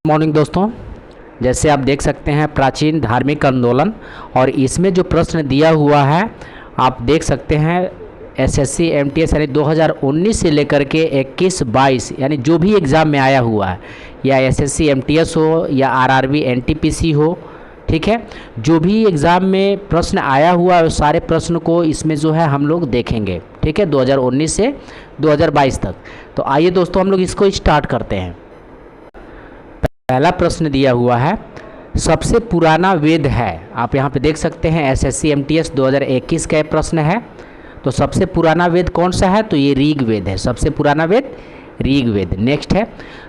Morning दोस्तों, जैसे आप देख सकते हैं प्राचीन धार्मिक आंदोलन और इसमें जो प्रश्न दिया हुआ है आप देख सकते हैं एसएससी एमटीएस यानी 2019 से लेकर के 21-22 यानी जो भी एग्ज़ाम में आया हुआ है या एसएससी एमटीएस हो या आरआरबी एनटीपीसी हो, ठीक है, जो भी एग्ज़ाम में प्रश्न आया हुआ है सारे प्रश्न को इसमें जो है हम लोग देखेंगे, ठीक है, 2019 से 2022 तक। तो आइए दोस्तों हम लोग इसको स्टार्ट करते हैं। पहला प्रश्न दिया हुआ है, सबसे पुराना वेद है। आप यहाँ पे देख सकते हैं एसएससी एमटीएस 2021 का प्रश्न है। तो सबसे पुराना वेद कौन सा है? तो ये ऋग वेद है। सबसे पुराना वेद ऋग वेद। नेक्स्ट है,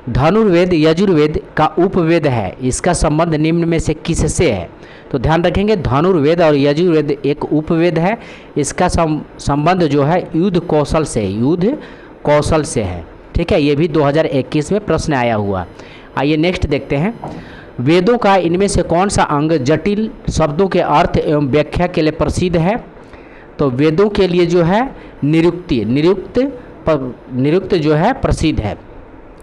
धनुर्वेद यजुर्वेद का उपवेद है, इसका संबंध निम्न में से किससे है? तो ध्यान रखेंगे धनुर्वेद और यजुर्वेद एक उपवेद है, इसका संबंध जो है युद्ध कौशल से, युद्ध कौशल से है, ठीक है। ये भी 2021 में प्रश्न आया हुआ। आइए नेक्स्ट देखते हैं, वेदों का इनमें से कौन सा अंग जटिल शब्दों के अर्थ एवं व्याख्या के लिए प्रसिद्ध है? तो वेदों के लिए जो है निरुक्त जो है प्रसिद्ध है।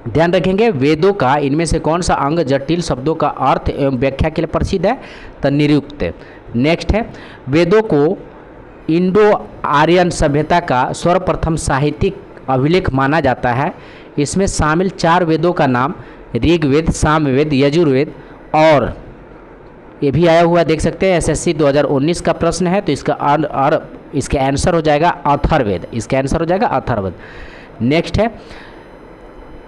ध्यान रखेंगे वेदों का इनमें से कौन सा अंग जटिल शब्दों का अर्थ एवं व्याख्या के लिए प्रसिद्ध है? तो निरुक्त। नेक्स्ट है, वेदों को इंडो आर्यन सभ्यता का सर्वप्रथम साहित्यिक अभिलेख माना जाता है। इसमें शामिल 4 वेदों का नाम ऋग्वेद, सामवेद, यजुर्वेद और ये भी आया हुआ देख सकते हैं एसएससी 2019 का प्रश्न है। तो इसका आंसर हो जाएगा अथर्ववेद, इसका आंसर हो जाएगा अथर्ववेद। नेक्स्ट है,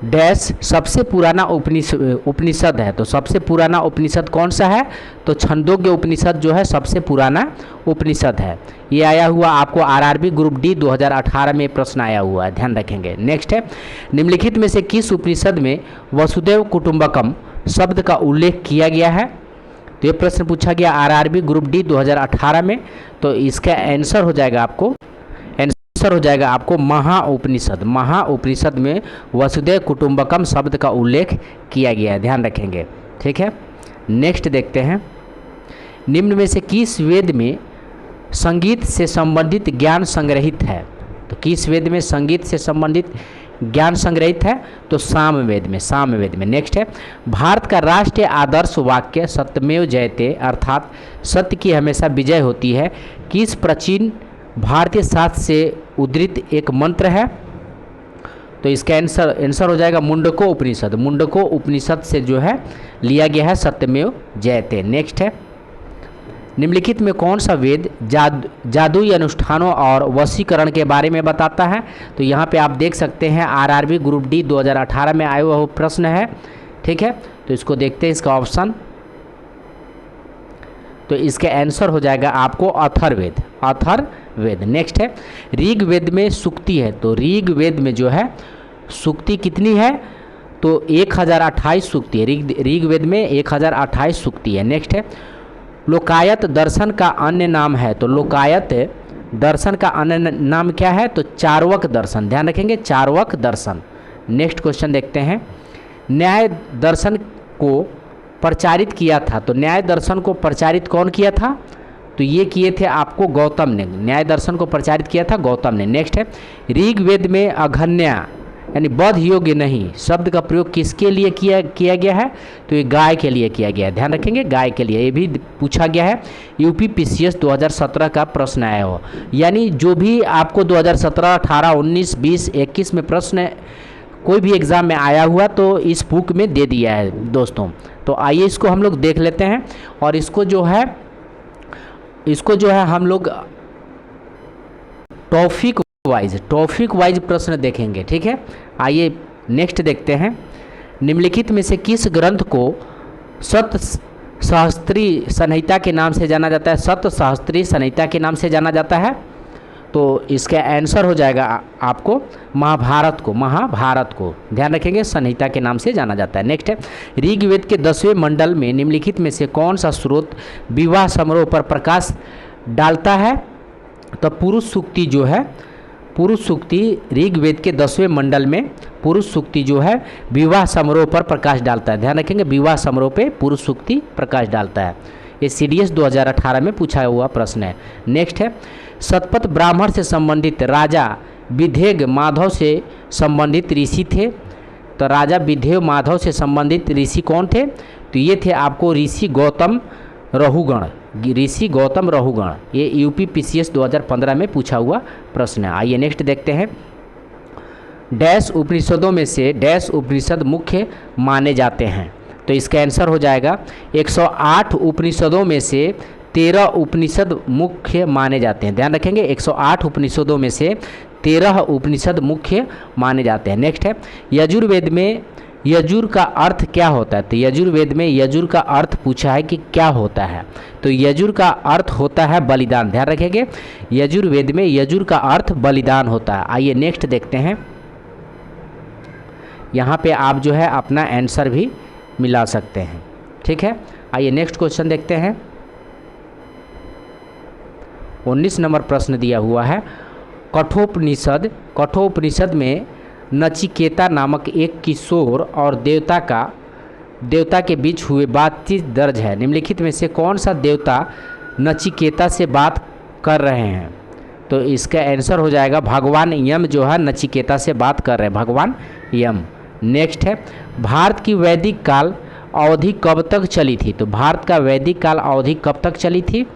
डैश सबसे पुराना उपनिषद है। तो सबसे पुराना उपनिषद कौन सा है? तो छंदोग्य उपनिषद जो है सबसे पुराना उपनिषद है। ये आया हुआ आपको आरआरबी ग्रुप डी 2018 में प्रश्न आया हुआ है, ध्यान रखेंगे। नेक्स्ट है, निम्नलिखित में से किस उपनिषद में वसुदेव कुटुंबकम शब्द का उल्लेख किया गया है? तो ये प्रश्न पूछा गया आरआरबी ग्रुप डी 2018 में। तो इसका आंसर हो जाएगा आपको महाउपनिषद। महाउपनिषद में वसुदेव कुटुंबकम शब्द का उल्लेख किया गया है, ध्यान रखेंगे, ठीक है। नेक्स्ट देखते हैं, निम्न में से किस वेद में संगीत से संबंधित ज्ञान संग्रहित है? तो किस वेद में संगीत से संबंधित ज्ञान संग्रहित है? तो सामवेद में। नेक्स्ट है, भारत का राष्ट्रीय आदर्श वाक्य सत्यमेव जयते अर्थात सत्य की हमेशा विजय होती है किस प्राचीन भारतीय शास्त्र से उद्धृत एक मंत्र है? तो इसका आंसर हो जाएगा मुंडको उपनिषद। मुंडको उपनिषद से जो है लिया गया है सत्यमेव जयते। नेक्स्ट है, निम्नलिखित में कौन सा वेद जादुई अनुष्ठानों और वशीकरण के बारे में बताता है? तो यहाँ पे आप देख सकते हैं आरआरबी ग्रुप डी 2018 में आया हुआ प्रश्न है, ठीक है। तो इसको देखते हैं इसका ऑप्शन। तो इसका आंसर हो जाएगा आपको अथर्ववेद। नेक्स्ट है, ऋग्वेद में सूक्ति है। तो ऋग्वेद में जो है सूक्ति कितनी है? तो 1028 सूक्ति है। ऋग्वेद में 1028 सूक्ति है। नेक्स्ट है, लोकायत दर्शन का अन्य नाम है। तो लोकायत दर्शन का अन्य नाम क्या है? तो चार्वक दर्शन, ध्यान रखेंगे चार्वक दर्शन। नेक्स्ट क्वेश्चन देखते हैं, न्याय दर्शन को प्रचारित किया था। तो न्याय दर्शन को प्रचारित कौन किया था? तो ये किए थे आपको गौतम ने, न्याय दर्शन को प्रचारित किया था गौतम ने। नेक्स्ट है, ऋग्वेद में अघन्या यानी बध योग्य नहीं शब्द का प्रयोग किसके लिए किया गया है? तो ये गाय के लिए किया गया है, ध्यान रखेंगे गाय के लिए। ये भी पूछा गया है, यूपीपीसीएस 2017 का प्रश्न आया हो। यानी जो भी आपको 2017, 18, 19, 20, 21 में प्रश्न कोई भी एग्ज़ाम में आया हुआ तो इस बुक में दे दिया है दोस्तों। तो आइए इसको हम लोग देख लेते हैं और इसको जो है हम लोग टॉपिक वाइज प्रश्न देखेंगे, ठीक है। आइए नेक्स्ट देखते हैं, निम्नलिखित में से किस ग्रंथ को सप्त सहस्त्री संहिता के नाम से जाना जाता है? सप्त सहस्त्री संहिता के नाम से जाना जाता है। तो इसका आंसर हो जाएगा आपको महाभारत को, ध्यान रखेंगे संहिता के नाम से जाना जाता है। नेक्स्ट है, ऋग्वेद के 10वें मंडल में निम्नलिखित में से कौन सा स्रोत विवाह समारोह पर प्रकाश डालता है? तो पुरुष सूक्ति जो है, पुरुष सूक्ति ऋग्वेद के 10वें मंडल में पुरुष सूक्ति जो है विवाह समारोह पर प्रकाश डालता है, ध्यान रखेंगे विवाह समारोह पे पुरुष सूक्ति प्रकाश डालता है। ये सीडीएस 2018 में पूछा हुआ प्रश्न है। नेक्स्ट है, शतपथ ब्राह्मण से संबंधित राजा विधेग माधव से संबंधित ऋषि थे। तो राजा विदेह माधव से संबंधित ऋषि कौन थे? तो ये थे आपको ऋषि गौतम रहुगण, ऋषि गौतम रहुगण। ये यूपी पीसीएस 2015 में पूछा हुआ प्रश्न है। आइए नेक्स्ट देखते हैं। डैश उपनिषदों में से डैश उपनिषद मुख्य माने जाते हैं? तो इसका आंसर हो जाएगा 108 उपनिषदों में से 13 उपनिषद मुख्य माने जाते हैं। ध्यान रखेंगे 108 उपनिषदों में से 13 उपनिषद मुख्य माने जाते हैं। नेक्स्ट है यजुर्वेद में यजुर का अर्थ क्या होता है? तो यजुर्वेद में यजुर का अर्थ पूछा है कि क्या होता है? तो यजुर का अर्थ होता है बलिदान। ध्यान रखेंगे यजुर्वेद में यजुर का अर्थ बलिदान होता है। आइए नेक्स्ट देखते हैं। यहाँ पे आप जो है अपना आंसर भी मिला सकते हैं, ठीक है। आइए नेक्स्ट क्वेश्चन देखते हैं। 19 नंबर प्रश्न दिया हुआ है। कठोपनिषद में नचिकेता नामक एक किशोर और देवता के बीच हुए बातचीत दर्ज है। निम्नलिखित में से कौन सा देवता नचिकेता से बात कर रहे हैं? तो इसका आंसर हो जाएगा भगवान यम जो है नचिकेता से बात कर रहे हैं, भगवान यम। नेक्स्ट है भारत की वैदिक काल अवधि कब तक चली थी? तो भारत का वैदिक काल अवधि कब तक चली थी?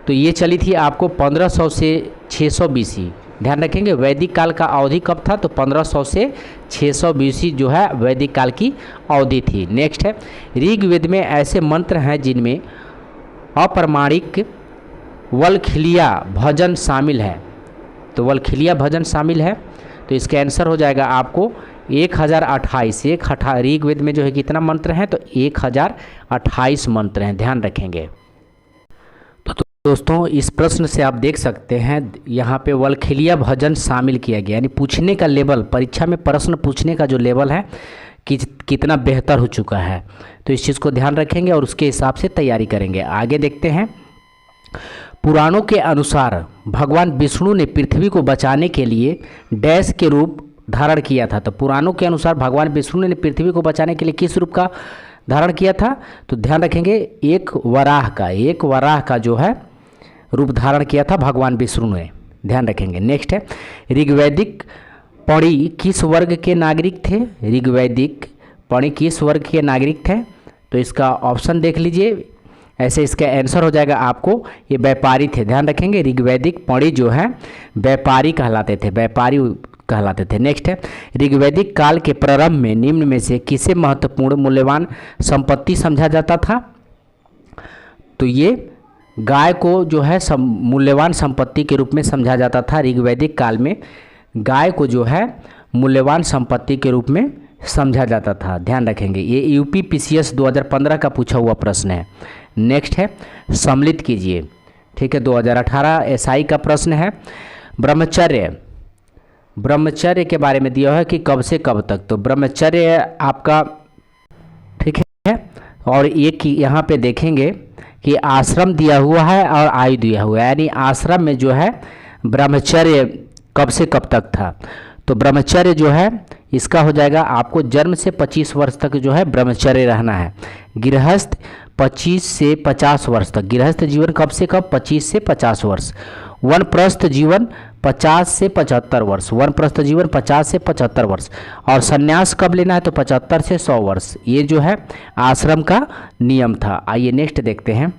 तो ये चली थी आपको 1500 से 600 बीसी। ध्यान रखेंगे वैदिक काल का अवधि कब था? तो 1500 से 600 बीसी जो है वैदिक काल की अवधि थी। नेक्स्ट है ऋग्वेद में ऐसे मंत्र हैं जिनमें अप्रमाणिक वलखिलिया भजन शामिल है। तो वलखिलिया भजन शामिल है, तो इसका आंसर हो जाएगा आपको 1028। ऋग्वेद में जो है कितना मंत्र हैं? तो 1028 मंत्र हैं। ध्यान रखेंगे। तो दोस्तों इस प्रश्न से आप देख सकते हैं यहाँ पे वलखिलिया भजन शामिल किया गया, यानी पूछने का लेवल, परीक्षा में प्रश्न पूछने का जो लेवल है कि कितना बेहतर हो चुका है। तो इस चीज़ को ध्यान रखेंगे और उसके हिसाब से तैयारी करेंगे। आगे देखते हैं। पुराणों के अनुसार भगवान विष्णु ने पृथ्वी को बचाने के लिए डैश के रूप धारण किया था। तो पुराणों के अनुसार भगवान विष्णु ने पृथ्वी को बचाने के लिए किस रूप का धारण किया था? तो ध्यान रखेंगे एक वराह का जो है रूप धारण किया था भगवान विष्णु ने। ध्यान रखेंगे। नेक्स्ट है ऋग्वैदिक पढ़ी किस वर्ग के नागरिक थे? ऋग्वैदिक पढ़ी किस वर्ग के नागरिक थे? तो इसका ऑप्शन देख लीजिए। ऐसे इसका आंसर हो जाएगा आपको ये व्यापारी थे। ध्यान रखेंगे ऋग्वैदिक पढ़ी जो है व्यापारी कहलाते थे। नेक्स्ट है ऋग्वैदिक काल के प्रारंभ में निम्न में से किसे महत्वपूर्ण मूल्यवान संपत्ति समझा जाता था? तो ये गाय को जो है मूल्यवान संपत्ति के रूप में समझा जाता था। ऋग्वैदिक काल में गाय को जो है मूल्यवान संपत्ति के रूप में समझा जाता था। ध्यान रखेंगे। ये यूपी पीसीएस 2015 का पूछा हुआ प्रश्न है। नेक्स्ट है सम्मिलित कीजिए, ठीक है। 2018 एसआई का प्रश्न है। ब्रह्मचर्य के बारे में दिया है कि कब से कब तक? तो ब्रह्मचर्य आपका, ठीक है। और एक यहाँ पे देखेंगे कि आश्रम दिया हुआ है और आयु दिया हुआ है, यानी आश्रम में जो है ब्रह्मचर्य कब से कब तक था? तो ब्रह्मचर्य जो है इसका हो जाएगा आपको जन्म से 25 वर्ष तक जो है ब्रह्मचर्य रहना है। गृहस्थ 25 से 50 वर्ष तक। गृहस्थ जीवन कब से कब? 25 से 50 वर्ष। वनप्रस्थ जीवन 50 से 75 वर्ष। वनप्रस्थ जीवन 50 से 75 वर्ष। और संन्यास कब लेना है? तो 75 से 100 वर्ष। ये जो है आश्रम का नियम था। आइए नेक्स्ट देखते हैं।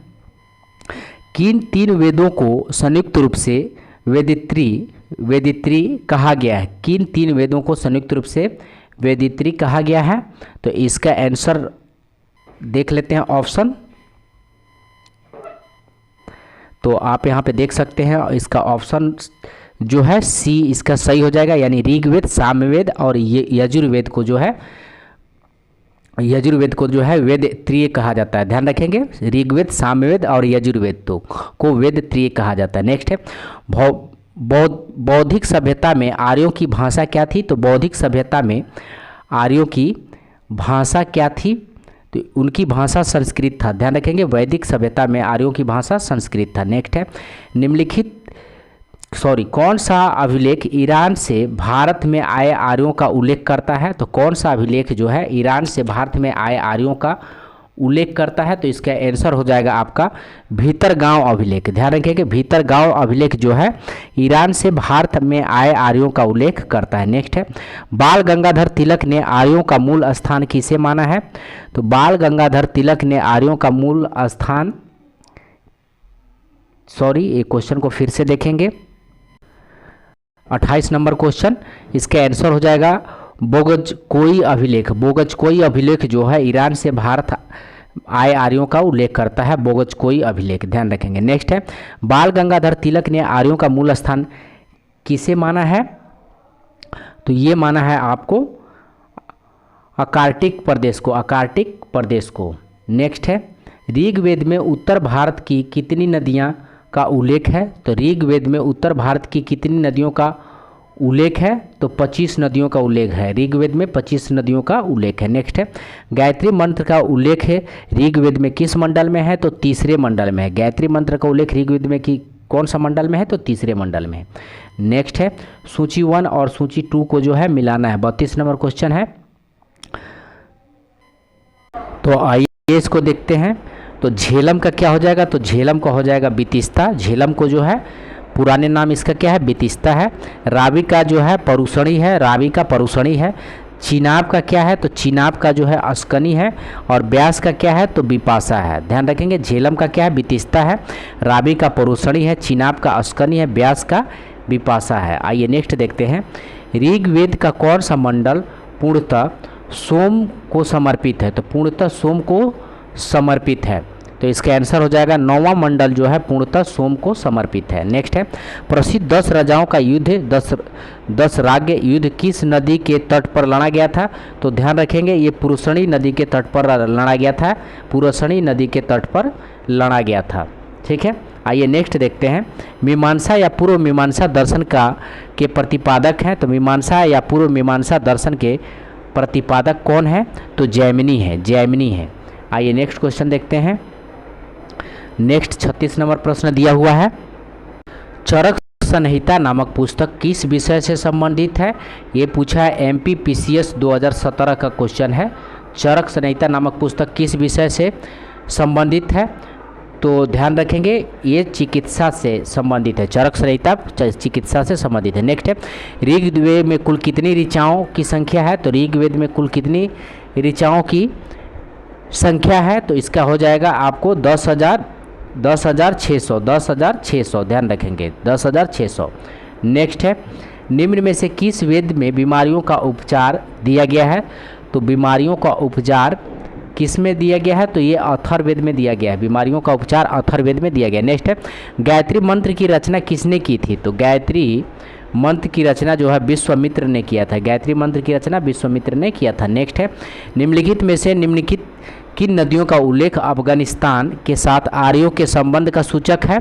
किन 3 वेदों को संयुक्त रूप से वेदित्री कहा गया है? किन 3 वेदों को संयुक्त रूप से वेदित्री कहा गया है? तो इसका आंसर देख लेते हैं ऑप्शन। तो आप यहाँ पे देख सकते हैं इसका ऑप्शन जो है सी इसका सही हो जाएगा, यानी ऋग्वेद, सामवेद और यजुर्वेद को जो है वेद त्रिय कहा जाता है। ध्यान रखेंगे ऋग्वेद, सामवेद और यजुर्वेद को वेद त्रिय कहा जाता है। नेक्स्ट है बौद्धिक सभ्यता में आर्यों की भाषा क्या थी? तो बौद्धिक सभ्यता में आर्यों की भाषा क्या थी? तो उनकी भाषा संस्कृत था। ध्यान रखेंगे वैदिक सभ्यता में आर्यों की भाषा संस्कृत था। नेक्स्ट है कौन सा अभिलेख ईरान से भारत में आए आर्यों का उल्लेख करता है? तो कौन सा अभिलेख जो है ईरान से भारत में आए आर्यों का उल्लेख करता है, तो इसका आंसर हो जाएगा आपका भीतरगांव अभिलेख। ध्यान रखिए कि भीतरगांव अभिलेख जो है ईरान से भारत में आए आर्यों का उल्लेख करता है। नेक्स्ट है, बाल गंगाधर तिलक ने आर्यों का मूल स्थान किसे माना है? तो बाल गंगाधर तिलक ने आर्यों का मूल स्थान, ये क्वेश्चन को फिर से देखेंगे, 28 नंबर क्वेश्चन, इसका आंसर हो जाएगा बोगजकोई अभिलेख। बोगजकोई अभिलेख जो है ईरान से भारत आए आर्यों का उल्लेख करता है, बोगजकोई अभिलेख, ध्यान रखेंगे। नेक्स्ट है, बाल गंगाधर तिलक ने आर्यों का मूल स्थान किसे माना है? तो ये माना है आपको अकार्टिक प्रदेश को, अकार्टिक प्रदेश को। नेक्स्ट है, ऋग्वेद में उत्तर भारत की कितनी नदियाँ का उल्लेख है? तो ऋग्वेद में उत्तर भारत की कितनी नदियों का उल्लेख है? तो 25 नदियों का उल्लेख है, ऋग्वेद में 25 नदियों का उल्लेख है। नेक्स्ट है, गायत्री मंत्र का उल्लेख है ऋग्वेद में किस मंडल में है? तो तीसरे मंडल में है। गायत्री मंत्र का उल्लेख ऋग्वेद में कि कौन सा मंडल में है? तो तीसरे मंडल में है। नेक्स्ट है, सूची 1 और सूची 2 को जो है मिलाना है, 32 नंबर क्वेश्चन है। तो आइए इसको देखते हैं। तो झेलम का क्या हो जाएगा? तो झेलम का हो जाएगा बितिस्ता। झेलम को जो है पुराने नाम इसका क्या है? बितिस्ता है। रावी का जो है परुषणी है, रावी का परुषणी है। चिनाब का क्या है? तो चिनाब का जो है अस्कनी है। और ब्यास का क्या है? तो बिपाशा है। ध्यान रखेंगे, झेलम का क्या है? बितिस्ता है, रावी का परुषणी है, चिनाब का अस्कनी है, ब्यास का बिपाशा है। आइए नेक्स्ट देखते हैं, ऋग्वेद का कौन सा मंडल पूर्णतः सोम को समर्पित है? तो पूर्णतः सोम को समर्पित है, तो इसका आंसर हो जाएगा 9वां मंडल जो है पूर्णतः सोम को समर्पित है। नेक्स्ट है, प्रसिद्ध 10 राजाओं का युद्ध, 10 राज्य युद्ध किस नदी के तट पर लड़ा गया था? तो ध्यान रखेंगे ये पुरुषणी नदी के तट पर लड़ा गया था, पुरुषणी नदी के तट पर लड़ा गया था। ठीक है, आइए नेक्स्ट देखते हैं, मीमांसा या पूर्व मीमांसा दर्शन के प्रतिपादक हैं? तो मीमांसा या पूर्व मीमांसा दर्शन के प्रतिपादक कौन है? तो जैमिनी है, जैमिनी है। आइए नेक्स्ट क्वेश्चन देखते हैं। नेक्स्ट 36 नंबर प्रश्न दिया हुआ है, चरक संहिता नामक पुस्तक किस विषय से संबंधित है? ये पूछा है MPPCS 2017 का क्वेश्चन है। चरक संहिता नामक पुस्तक किस विषय से संबंधित है? तो ध्यान रखेंगे ये चिकित्सा से संबंधित है, चरक संहिता चिकित्सा से संबंधित है। नेक्स्ट है, ऋग्वेद में कुल कितनी ऋचाओं की संख्या है? तो ऋग्वेद में कुल कितनी ऋचाओं की संख्या है? तो इसका हो जाएगा आपको 10,600, ध्यान रखेंगे 10,600। नेक्स्ट है, निम्न में से किस वेद में बीमारियों का उपचार दिया गया है? तो बीमारियों का उपचार किस में दिया गया है? तो ये अथर्ववेद में दिया गया है, बीमारियों का उपचार अथर्ववेद में दिया गया। नेक्स्ट है, गायत्री मंत्र की रचना किसने की थी? तो गायत्री मंत्र की रचना जो है विश्वामित्र ने किया था, गायत्री मंत्र की रचना विश्वामित्र ने किया था। नेक्स्ट है, निम्नलिखित में से निम्नलिखित किन नदियों का उल्लेख अफगानिस्तान के साथ आर्यों के संबंध का सूचक है?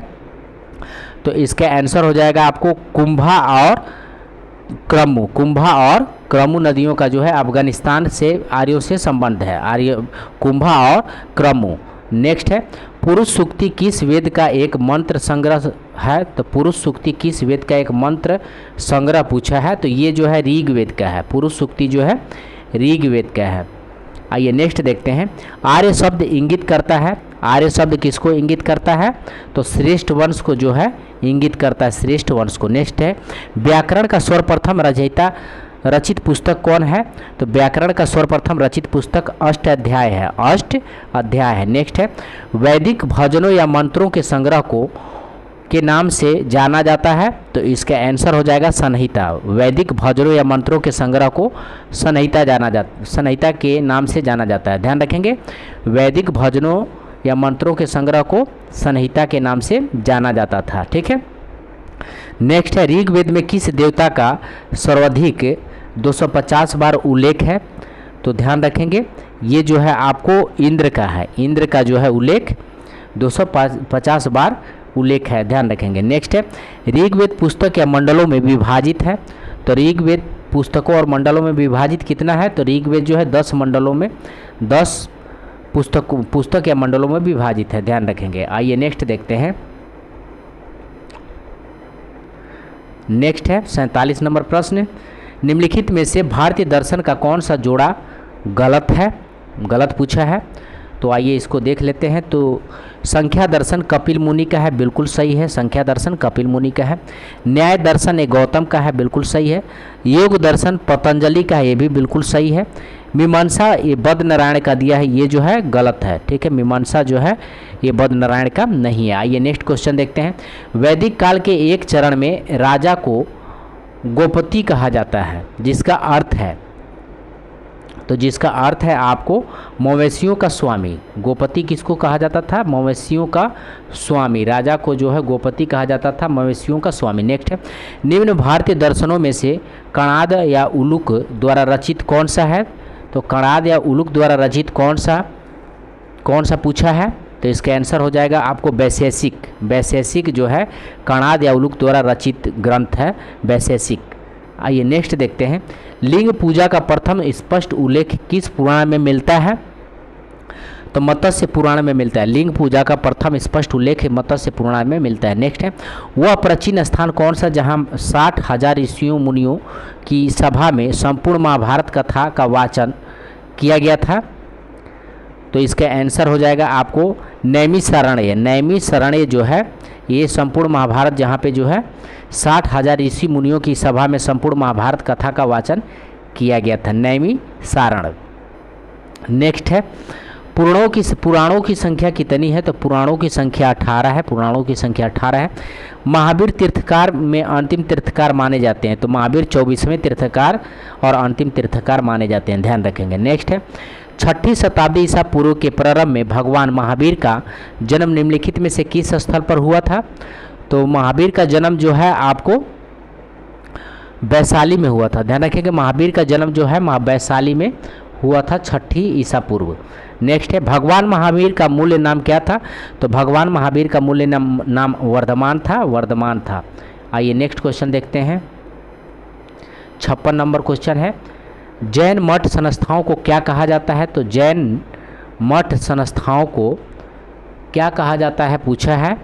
तो इसका आंसर हो जाएगा आपको कुंभा और क्रमु, कुंभा और क्रमु नदियों का जो है अफगानिस्तान से आर्यों से संबंध है, आर्य कुंभा और क्रमु। नेक्स्ट है, पुरुष सूक्ति किस वेद का एक मंत्र संग्रह है? तो पुरुष सूक्ति किस वेद का एक मंत्र संग्रह पूछा है? तो ये जो है ऋग्वेद का है, पुरुष सूक्ति जो है ऋग्वेद का है। आइए नेक्स्ट देखते हैं, आर्य शब्द इंगित करता है, आर्य शब्द किसको इंगित करता है? तो श्रेष्ठ वंश को जो है इंगित करता है, श्रेष्ठ वंश को। नेक्स्ट है, व्याकरण का सर्वप्रथम रचयिता रचित पुस्तक कौन है? तो व्याकरण का सर्वप्रथम रचित पुस्तक अष्टाध्याय है, अष्टाध्याय है। नेक्स्ट है, वैदिक भजनों या मंत्रों के संग्रह को के नाम से जाना जाता है? तो इसका आंसर हो जाएगा संहिता, वैदिक भजनों या मंत्रों के संग्रह को संहिता के नाम से जाना जाता है। ध्यान रखेंगे, वैदिक भजनों या मंत्रों के संग्रह को संहिता के नाम से जाना जाता था। ठीक है, नेक्स्ट है, ऋग्वेद में किस देवता का सर्वाधिक 250 बार उल्लेख है? तो ध्यान रखेंगे ये जो है आपको इंद्र का है, इंद्र का जो है उल्लेख 250 बार उल्लेख है, ध्यान रखेंगे। नेक्स्ट है, ऋग्वेद पुस्तक या मंडलों में विभाजित है? तो ऋग्वेद पुस्तकों और मंडलों में विभाजित कितना है? तो ऋग्वेद जो है 10 मंडलों में 10 पुस्तक या मंडलों में विभाजित है, ध्यान रखेंगे। आइए नेक्स्ट देखते हैं, नेक्स्ट है 47 नंबर प्रश्न, निम्नलिखित में से भारतीय दर्शन का कौन सा जोड़ा गलत है? गलत पूछा है। तो आइए इसको देख लेते हैं। तो संख्या दर्शन कपिल मुनि का है, बिल्कुल सही है, संख्या दर्शन कपिल मुनि का है। न्याय दर्शन ये गौतम का है, बिल्कुल सही है। योग दर्शन पतंजलि का है, ये भी बिल्कुल सही है। मीमांसा ये बद्र नारायण का दिया है, ये जो है गलत है, ठीक है। मीमांसा जो है ये बद्र नारायण का नहीं है। आइए नेक्स्ट क्वेश्चन देखते हैं। वैदिक काल के एक चरण में राजा को गोपति कहा जाता है, जिसका अर्थ है, तो जिसका अर्थ है आपको मवेशियों का स्वामी। गोपति किसको कहा जाता था? मवेशियों का स्वामी। राजा को जो है गोपति कहा जाता था, मवेशियों का स्वामी। नेक्स्ट है, निम्न भारतीय दर्शनों में से कणाद या उलूक द्वारा रचित कौन सा है? तो कणाद या उलूक द्वारा रचित कौन सा पूछा है? तो इसका आंसर हो जाएगा आपको वैशेषिक। वैशेषिक जो है कणाद या उलूक द्वारा रचित ग्रंथ है वैशेषिक। आइए नेक्स्ट देखते हैं। लिंग पूजा का प्रथम स्पष्ट उल्लेख किस पुराण में मिलता है? तो मत्स्य पुराण में मिलता है। लिंग पूजा का प्रथम स्पष्ट उल्लेख मत्स्य पुराण में मिलता है। नेक्स्ट है, वह प्राचीन स्थान कौन सा जहां 60,000 ऋषियों मुनियों की सभा में संपूर्ण महाभारत कथा का वाचन किया गया था? तो इसका आंसर हो जाएगा आपको नैमिषारण्य। नैमिषारण्य जो है ये संपूर्ण महाभारत, जहाँ पे जो है 60,000 ऋषि मुनियों की सभा में संपूर्ण महाभारत कथा का वाचन किया गया था, नैमिषारण्य। नेक्स्ट है, पुराणों की संख्या कितनी है? तो पुराणों की संख्या 18 है। पुराणों की संख्या 18 है। महावीर तीर्थकार में अंतिम तीर्थकार माने जाते हैं, तो महावीर 24वें तीर्थकार और अंतिम तीर्थकार माने जाते हैं, ध्यान रखेंगे। नेक्स्ट है, 6ठी शताब्दी ईसा पूर्व के प्रारंभ में भगवान महावीर का जन्म निम्नलिखित में से किस स्थल पर हुआ था? तो महावीर का जन्म जो है आपको वैशाली में हुआ था, ध्यान रखेंगे। महावीर का जन्म जो है वैशाली में हुआ था, 6ठी ईसा पूर्व। नेक्स्ट है, भगवान महावीर का मूल्य नाम क्या था? तो भगवान महावीर का मूल्य नाम वर्धमान था। आइए नेक्स्ट क्वेश्चन देखते हैं। 56 नंबर क्वेश्चन है, जैन मठ संस्थाओं को क्या कहा जाता है? तो जैन मठ संस्थाओं को क्या कहा जाता है पूछा है,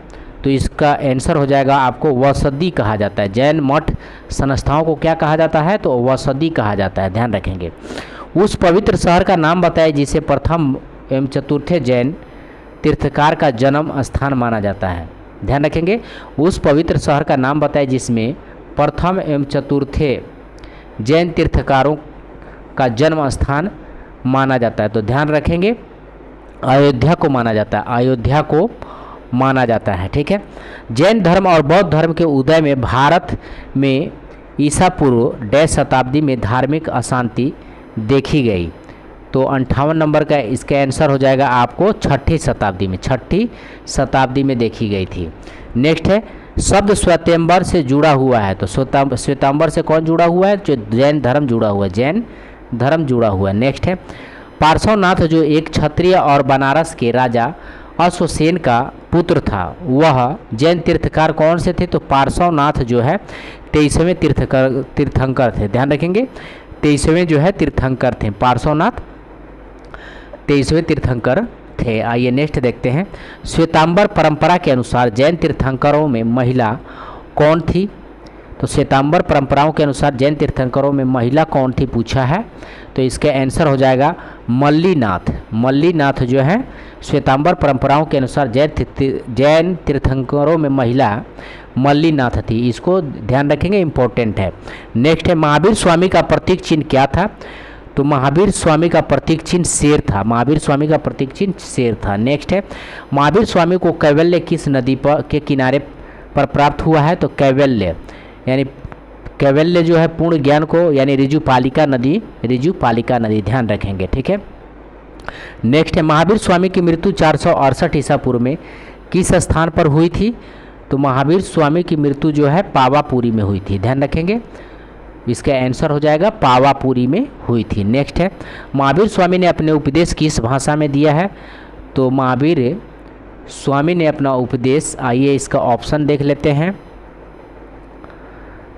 तो इसका आंसर हो जाएगा आपको वसदी कहा जाता है। जैन मठ संस्थाओं को क्या कहा जाता है? तो वसदी कहा जाता है, ध्यान रखेंगे। उस पवित्र शहर का नाम बताए जिसे प्रथम एवं चतुर्थे जैन तीर्थकार का जन्म स्थान माना जाता है, ध्यान रखेंगे। उस पवित्र शहर का नाम बताए जिसमें प्रथम एवं चतुर्थे जैन तीर्थकारों का जन्म स्थान माना जाता है, तो ध्यान रखेंगे अयोध्या को माना जाता है, अयोध्या को माना जाता है, ठीक है। जैन धर्म और बौद्ध धर्म के उदय में भारत में ईसा पूर्व 1 शताब्दी में धार्मिक अशांति देखी गई, तो 58 नंबर का इसका आंसर हो जाएगा आपको 6ठी शताब्दी में, 6ठी शताब्दी में देखी गई थी। नेक्स्ट है, शब्द श्वेतांबर से जुड़ा हुआ है, तो श्वेतांबर से कौन जुड़ा हुआ है? जो जैन धर्म जुड़ा हुआ है, जैन धर्म जुड़ा हुआ है। नेक्स्ट है, पार्श्वनाथ जो एक क्षत्रिय और बनारस के राजा अश्वसेन का पुत्र था, वह जैन तीर्थकार कौन से थे? तो पार्श्वनाथ जो है 23वें तीर्थंकर थे, ध्यान रखेंगे। 23वें जो है तीर्थंकर थे, पार्श्वनाथ 23वें तीर्थंकर थे। आइए नेक्स्ट देखते हैं। श्वेतांबर परंपरा के अनुसार जैन तीर्थंकरों में महिला कौन थी? तो श्वेतांबर परंपराओं के अनुसार जैन तीर्थंकरों में महिला कौन थी पूछा है, तो इसका आंसर हो जाएगा मल्लीनाथ। मल्लीनाथ जो है श्वेतांबर परंपराओं के अनुसार जैन तीर्थंकरों में महिला मल्लीनाथ थी, इसको ध्यान रखेंगे, इंपॉर्टेंट है। नेक्स्ट है, महावीर स्वामी का प्रतीक चिन्ह क्या था? तो महावीर स्वामी का प्रतीक चिन्ह शेर था, महावीर स्वामी का प्रतीक चिन्ह शेर था। नेक्स्ट है, महावीर स्वामी को कैवल्य किस नदी पर के किनारे पर प्राप्त हुआ है? तो कैवल्य यानी कैवल्य जो है पूर्ण ज्ञान को यानी ऋजुपालिका नदी, ध्यान रखेंगे, ठीक है। नेक्स्ट है, महावीर स्वामी की मृत्यु 468 ईसा पूर्व में किस स्थान पर हुई थी? तो महावीर स्वामी की मृत्यु जो है पावापुरी में हुई थी, ध्यान रखेंगे। इसका आंसर हो जाएगा पावापुरी में हुई थी। नेक्स्ट है, महावीर स्वामी ने अपने उपदेश किस भाषा में दिया है? तो महावीर स्वामी ने अपना उपदेश, आइए इसका ऑप्शन देख लेते हैं,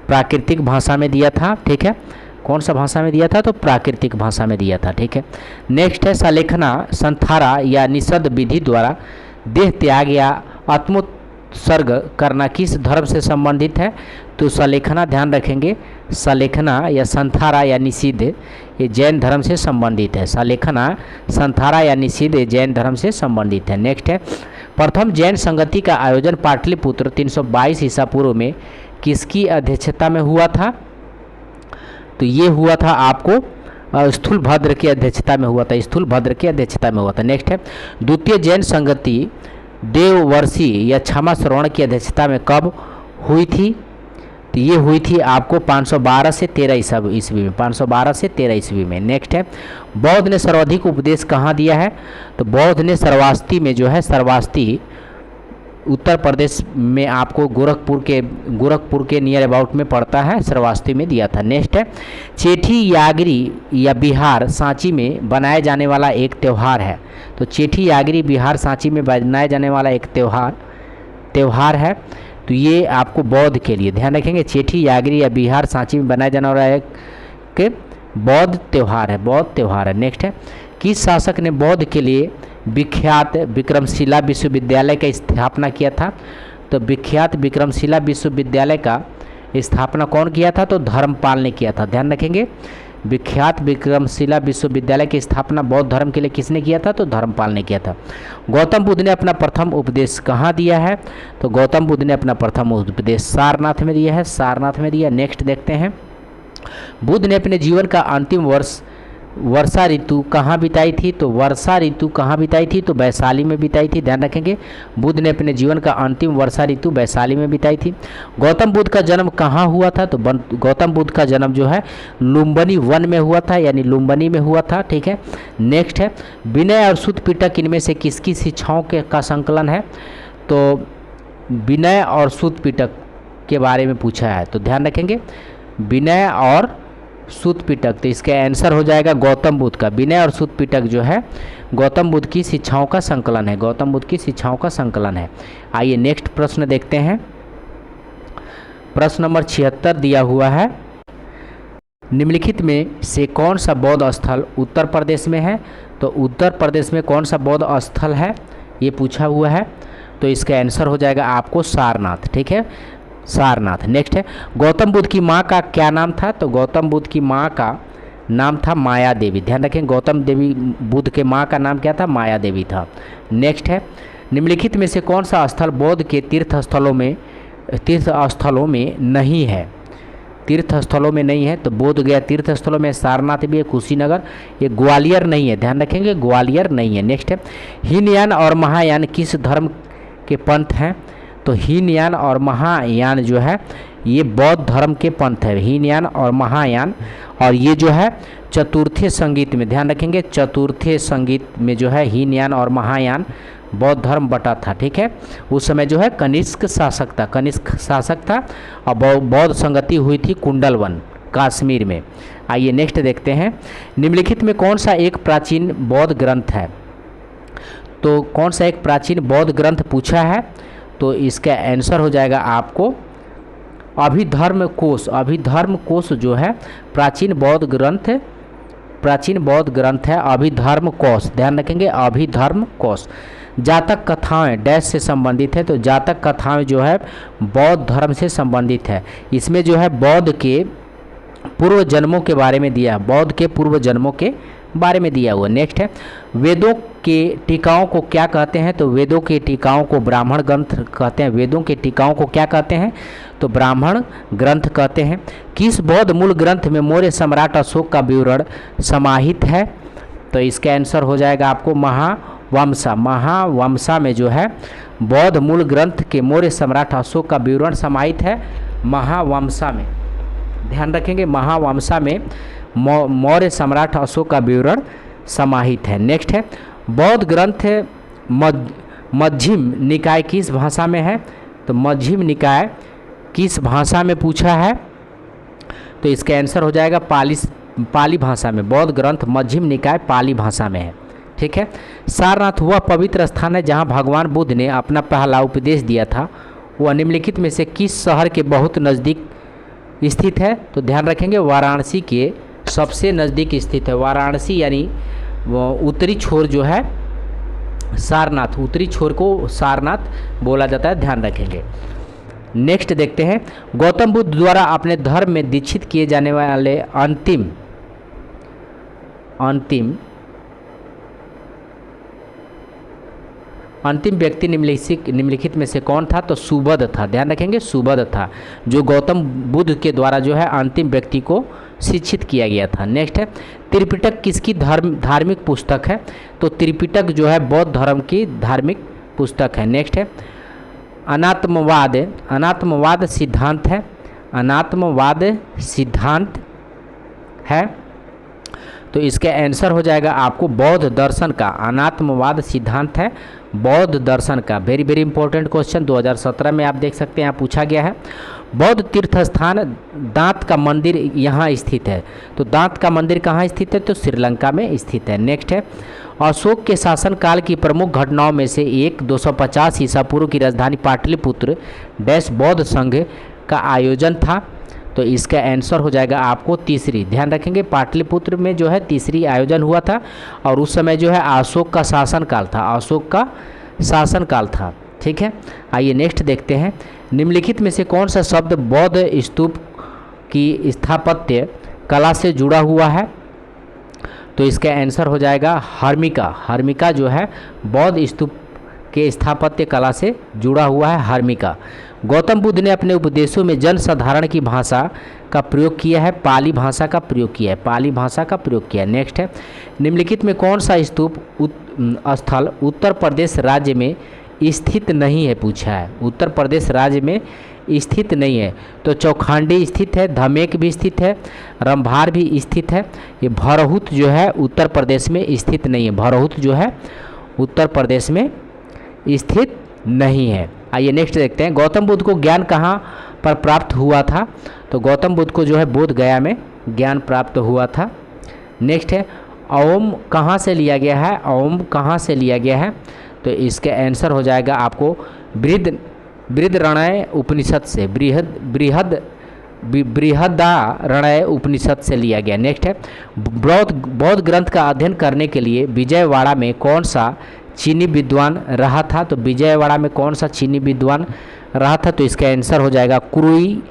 प्राकृतिक भाषा में दिया था, ठीक है। कौन सा भाषा में दिया था? तो प्राकृतिक भाषा में दिया था, ठीक है। नेक्स्ट है, सलेखना संथारा या निषद विधि द्वारा देह त्याग या आत्मोत्सर्ग करना किस धर्म से संबंधित है? तो सलेखना ध्यान रखेंगे सलेखना या संथारा या निषिद्ध ये जैन धर्म से संबंधित है। सलेखना, संथारा या निषिद्ध ये जैन धर्म से संबंधित है। नेक्स्ट है, प्रथम जैन संगति का आयोजन पाटलिपुत्र 322 ईसा पूर्व में किसकी अध्यक्षता में हुआ था? तो ये हुआ था आपको स्थूलभद्र की अध्यक्षता में हुआ था। स्थूलभद्र की अध्यक्षता में हुआ था। नेक्स्ट है, द्वितीय जैन संगति देववर्षी या क्षमा श्रवण की अध्यक्षता में कब हुई थी? तो ये हुई थी आपको 512 से 13 ईस्वी में। 512 से 13 ईस्वी में। नेक्स्ट है, बौद्ध ने सर्वाधिक उपदेश कहाँ दिया है? तो बौद्ध ने श्रावस्ती में जो है, श्रावस्ती उत्तर प्रदेश में आपको गोरखपुर के नियर अबाउट में पड़ता है, श्रावस्ती में दिया था। नेक्स्ट है, चेठी यागरी या बिहार सांची में बनाए जाने वाला एक त्यौहार है। तो चेठी यागरी बिहार सांची में बनाए जाने वाला एक त्यौहार है। तो ये आपको बौद्ध के लिए ध्यान रखेंगे, चेठी यागरी या बिहार सांची में बनाया जाने वाला एक बौद्ध त्यौहार है, बौद्ध त्यौहार है। नेक्स्ट है, किस शासक ने बौद्ध के लिए विख्यात विक्रमशिला विश्वविद्यालय का स्थापना किया था? तो विख्यात विक्रमशिला विश्वविद्यालय का स्थापना कौन किया था? तो धर्मपाल ने किया था। ध्यान रखेंगे, विख्यात विक्रमशिला विश्वविद्यालय की स्थापना बौद्ध धर्म के लिए किसने किया था? तो धर्मपाल ने किया था। गौतम बुद्ध ने अपना प्रथम उपदेश कहाँ दिया है? तो गौतम बुद्ध ने अपना प्रथम उपदेश सारनाथ में दिया है, सारनाथ में दिया। नेक्स्ट देखते हैं, बुद्ध ने अपने जीवन का अंतिम वर्षा ऋतु कहाँ बिताई थी? तो वर्षा ऋतु कहाँ बिताई थी? तो वैशाली में बिताई थी। ध्यान रखेंगे, बुद्ध ने अपने जीवन का अंतिम वर्षा ऋतु वैशाली में बिताई थी। गौतम बुद्ध का जन्म कहाँ हुआ था? तो गौतम बुद्ध का जन्म जो है लुम्बिनी वन में हुआ था, यानी लुम्बिनी में हुआ था। ठीक है। नेक्स्ट है, विनय और सूत पिटक इनमें से किसकी शिक्षाओं का संकलन है? तो विनय और सूत पिटक के बारे में पूछा है। तो ध्यान रखेंगे, विनय और सूत पिटक, तो इसका आंसर हो जाएगा गौतम बुद्ध का। विनय और सूत पिटक जो है गौतम बुद्ध की शिक्षाओं का संकलन है, गौतम बुद्ध की शिक्षाओं का संकलन है। आइए नेक्स्ट प्रश्न देखते हैं। प्रश्न नंबर 76 दिया हुआ है, निम्नलिखित में से कौन सा बौद्ध स्थल उत्तर प्रदेश में है? तो उत्तर प्रदेश में कौन सा बौद्ध स्थल है ये पूछा हुआ है। तो इसका आंसर हो जाएगा आपको सारनाथ। ठीक है, सारनाथ। नेक्स्ट है, गौतम बुद्ध की माँ का क्या नाम था? तो गौतम बुद्ध की माँ का नाम था माया देवी। ध्यान रखें, गौतम देवी बुद्ध के माँ का नाम क्या था? माया देवी था। नेक्स्ट है, निम्नलिखित में से कौन सा स्थल बौद्ध के तीर्थ स्थलों में नहीं है? तीर्थ स्थलों में नहीं है। तो बोध गया तीर्थ स्थलों में सारनाथ भी है, कुशीनगर, ये ग्वालियर नहीं है। ध्यान रखेंगे, ग्वालियर नहीं है। नेक्स्ट है, हीनयान और महायान किस धर्म के पंथ हैं? तो हीनयान और महायान जो है ये बौद्ध धर्म के पंथ है, हीनयान और महायान। और ये जो है चतुर्थी संगीत में, ध्यान रखेंगे, चतुर्थी संगीत में जो है हीनयान और महायान बौद्ध धर्म बटा था। ठीक है, उस समय जो है कनिष्क शासक था और बौद्ध संगति हुई थी कुंडलवन कश्मीर में। आइए नेक्स्ट देखते हैं, निम्नलिखित में कौन सा एक प्राचीन बौद्ध ग्रंथ है? तो कौन सा एक प्राचीन बौद्ध ग्रंथ पूछा है? तो इसका आंसर हो जाएगा आपको अभिधर्म कोश जो है प्राचीन बौद्ध ग्रंथ है, अभिधर्म कोश। ध्यान रखेंगे, अभिधर्म कोश। जातक कथाएं डैश से संबंधित है? तो जातक कथाएं जो है बौद्ध धर्म से संबंधित है। इसमें जो है बौद्ध के पूर्व जन्मों के बारे में दिया, बौद्ध के पूर्व जन्मों के बारे में दिया हुआ। नेक्स्ट है, वेदों के टीकाओं को क्या कहते हैं? तो वेदों के टीकाओं को ब्राह्मण ग्रंथ कहते हैं। वेदों के टीकाओं को क्या कहते हैं? तो ब्राह्मण ग्रंथ कहते हैं। किस बौद्ध मूल ग्रंथ में मौर्य सम्राट अशोक का विवरण समाहित है? तो इसका आंसर हो जाएगा आपको महावंशा में जो है बौद्ध मूल ग्रंथ के मौर्य सम्राट अशोक का विवरण समाहित है, महावंशा में। ध्यान रखेंगे, महावंशा में मौर्य सम्राट अशोक का विवरण समाहित है। नेक्स्ट है, बौद्ध ग्रंथ मध्यम निकाय किस भाषा में है? तो मध्यम निकाय किस भाषा में पूछा है? तो इसका आंसर हो जाएगा पाली भाषा में। बौद्ध ग्रंथ मध्यम निकाय पाली भाषा में है। ठीक है, सारनाथ वह पवित्र स्थान है जहाँ भगवान बुद्ध ने अपना पहला उपदेश दिया था। वह निम्नलिखित में से किस शहर के बहुत नज़दीक स्थित है? तो ध्यान रखेंगे, वाराणसी के सबसे नज़दीक स्थित है। वाराणसी यानी वो उत्तरी छोर जो है सारनाथ, उत्तरी छोर को सारनाथ बोला जाता है। ध्यान रखेंगे। नेक्स्ट देखते हैं, गौतम बुद्ध द्वारा अपने धर्म में दीक्षित किए जाने वाले अंतिम व्यक्ति निम्नलिखित में से कौन था? तो सुबोध था। ध्यान रखेंगे, सुबोध था, जो गौतम बुद्ध के द्वारा जो है अंतिम व्यक्ति को शिक्षित किया गया था। नेक्स्ट है, त्रिपिटक किसकी धार्मिक पुस्तक है? तो त्रिपिटक जो है बौद्ध धर्म की धार्मिक पुस्तक है। नेक्स्ट है, अनात्मवाद सिद्धांत है। अनात्मवाद सिद्धांत है, तो इसका आंसर हो जाएगा आपको बौद्ध दर्शन का। अनात्मवाद सिद्धांत है बौद्ध दर्शन का। वेरी वेरी इंपॉर्टेंट क्वेश्चन 2017 में आप देख सकते हैं, यहाँ पूछा गया है। बौद्ध तीर्थ स्थान दांत का मंदिर यहाँ स्थित है। तो दांत का मंदिर कहाँ स्थित है? तो श्रीलंका में स्थित है। नेक्स्ट है, अशोक के शासनकाल की प्रमुख घटनाओं में से एक 250 ईसा पूर्व की राजधानी पाटलिपुत्र डैश बौद्ध संघ का आयोजन था। तो इसका आंसर हो जाएगा आपको तीसरी। ध्यान रखेंगे, पाटलिपुत्र में जो है तीसरी आयोजन हुआ था और उस समय जो है अशोक का शासनकाल था। अशोक का शासनकाल था। ठीक है, आइए नेक्स्ट देखते हैं, निम्नलिखित में से कौन सा शब्द बौद्ध स्तूप की स्थापत्य कला से जुड़ा हुआ है? तो इसका आंसर हो जाएगा हर्मिका। हर्मिका जो है बौद्ध स्तूप के स्थापत्य कला से जुड़ा हुआ है, हर्मिका। गौतम बुद्ध ने अपने उपदेशों में जनसाधारण की भाषा का प्रयोग किया है, पाली भाषा का प्रयोग किया है, पाली भाषा का प्रयोग किया है। नेक्स्ट है, निम्नलिखित में कौन सा स्तूप स्थल उत्तर प्रदेश राज्य में स्थित नहीं है? पूछा है, उत्तर प्रदेश राज्य में स्थित नहीं है। तो चौखांडी स्थित है, धमेक भी स्थित है, रंभार भी स्थित है। ये भरहुत जो है उत्तर प्रदेश में स्थित नहीं है। भरहुत जो है उत्तर प्रदेश में स्थित नहीं है। आइए नेक्स्ट देखते हैं, गौतम बुद्ध को ज्ञान कहाँ पर प्राप्त हुआ था? तो गौतम बुद्ध को जो है बोध गया में ज्ञान प्राप्त हुआ था। नेक्स्ट है, ओम कहाँ से लिया गया है? ओम कहाँ से लिया गया है? तो इसका आंसर हो जाएगा आपको बृहदारण्यक उपनिषद से, बृहदारण्यक उपनिषद से लिया गया। नेक्स्ट है, बौद्ध ग्रंथ का अध्ययन करने के लिए विजयवाड़ा में कौन सा चीनी विद्वान रहा था? तो विजयवाड़ा में कौन सा चीनी विद्वान रहा था? तो इसका आंसर हो जाएगा कुरुई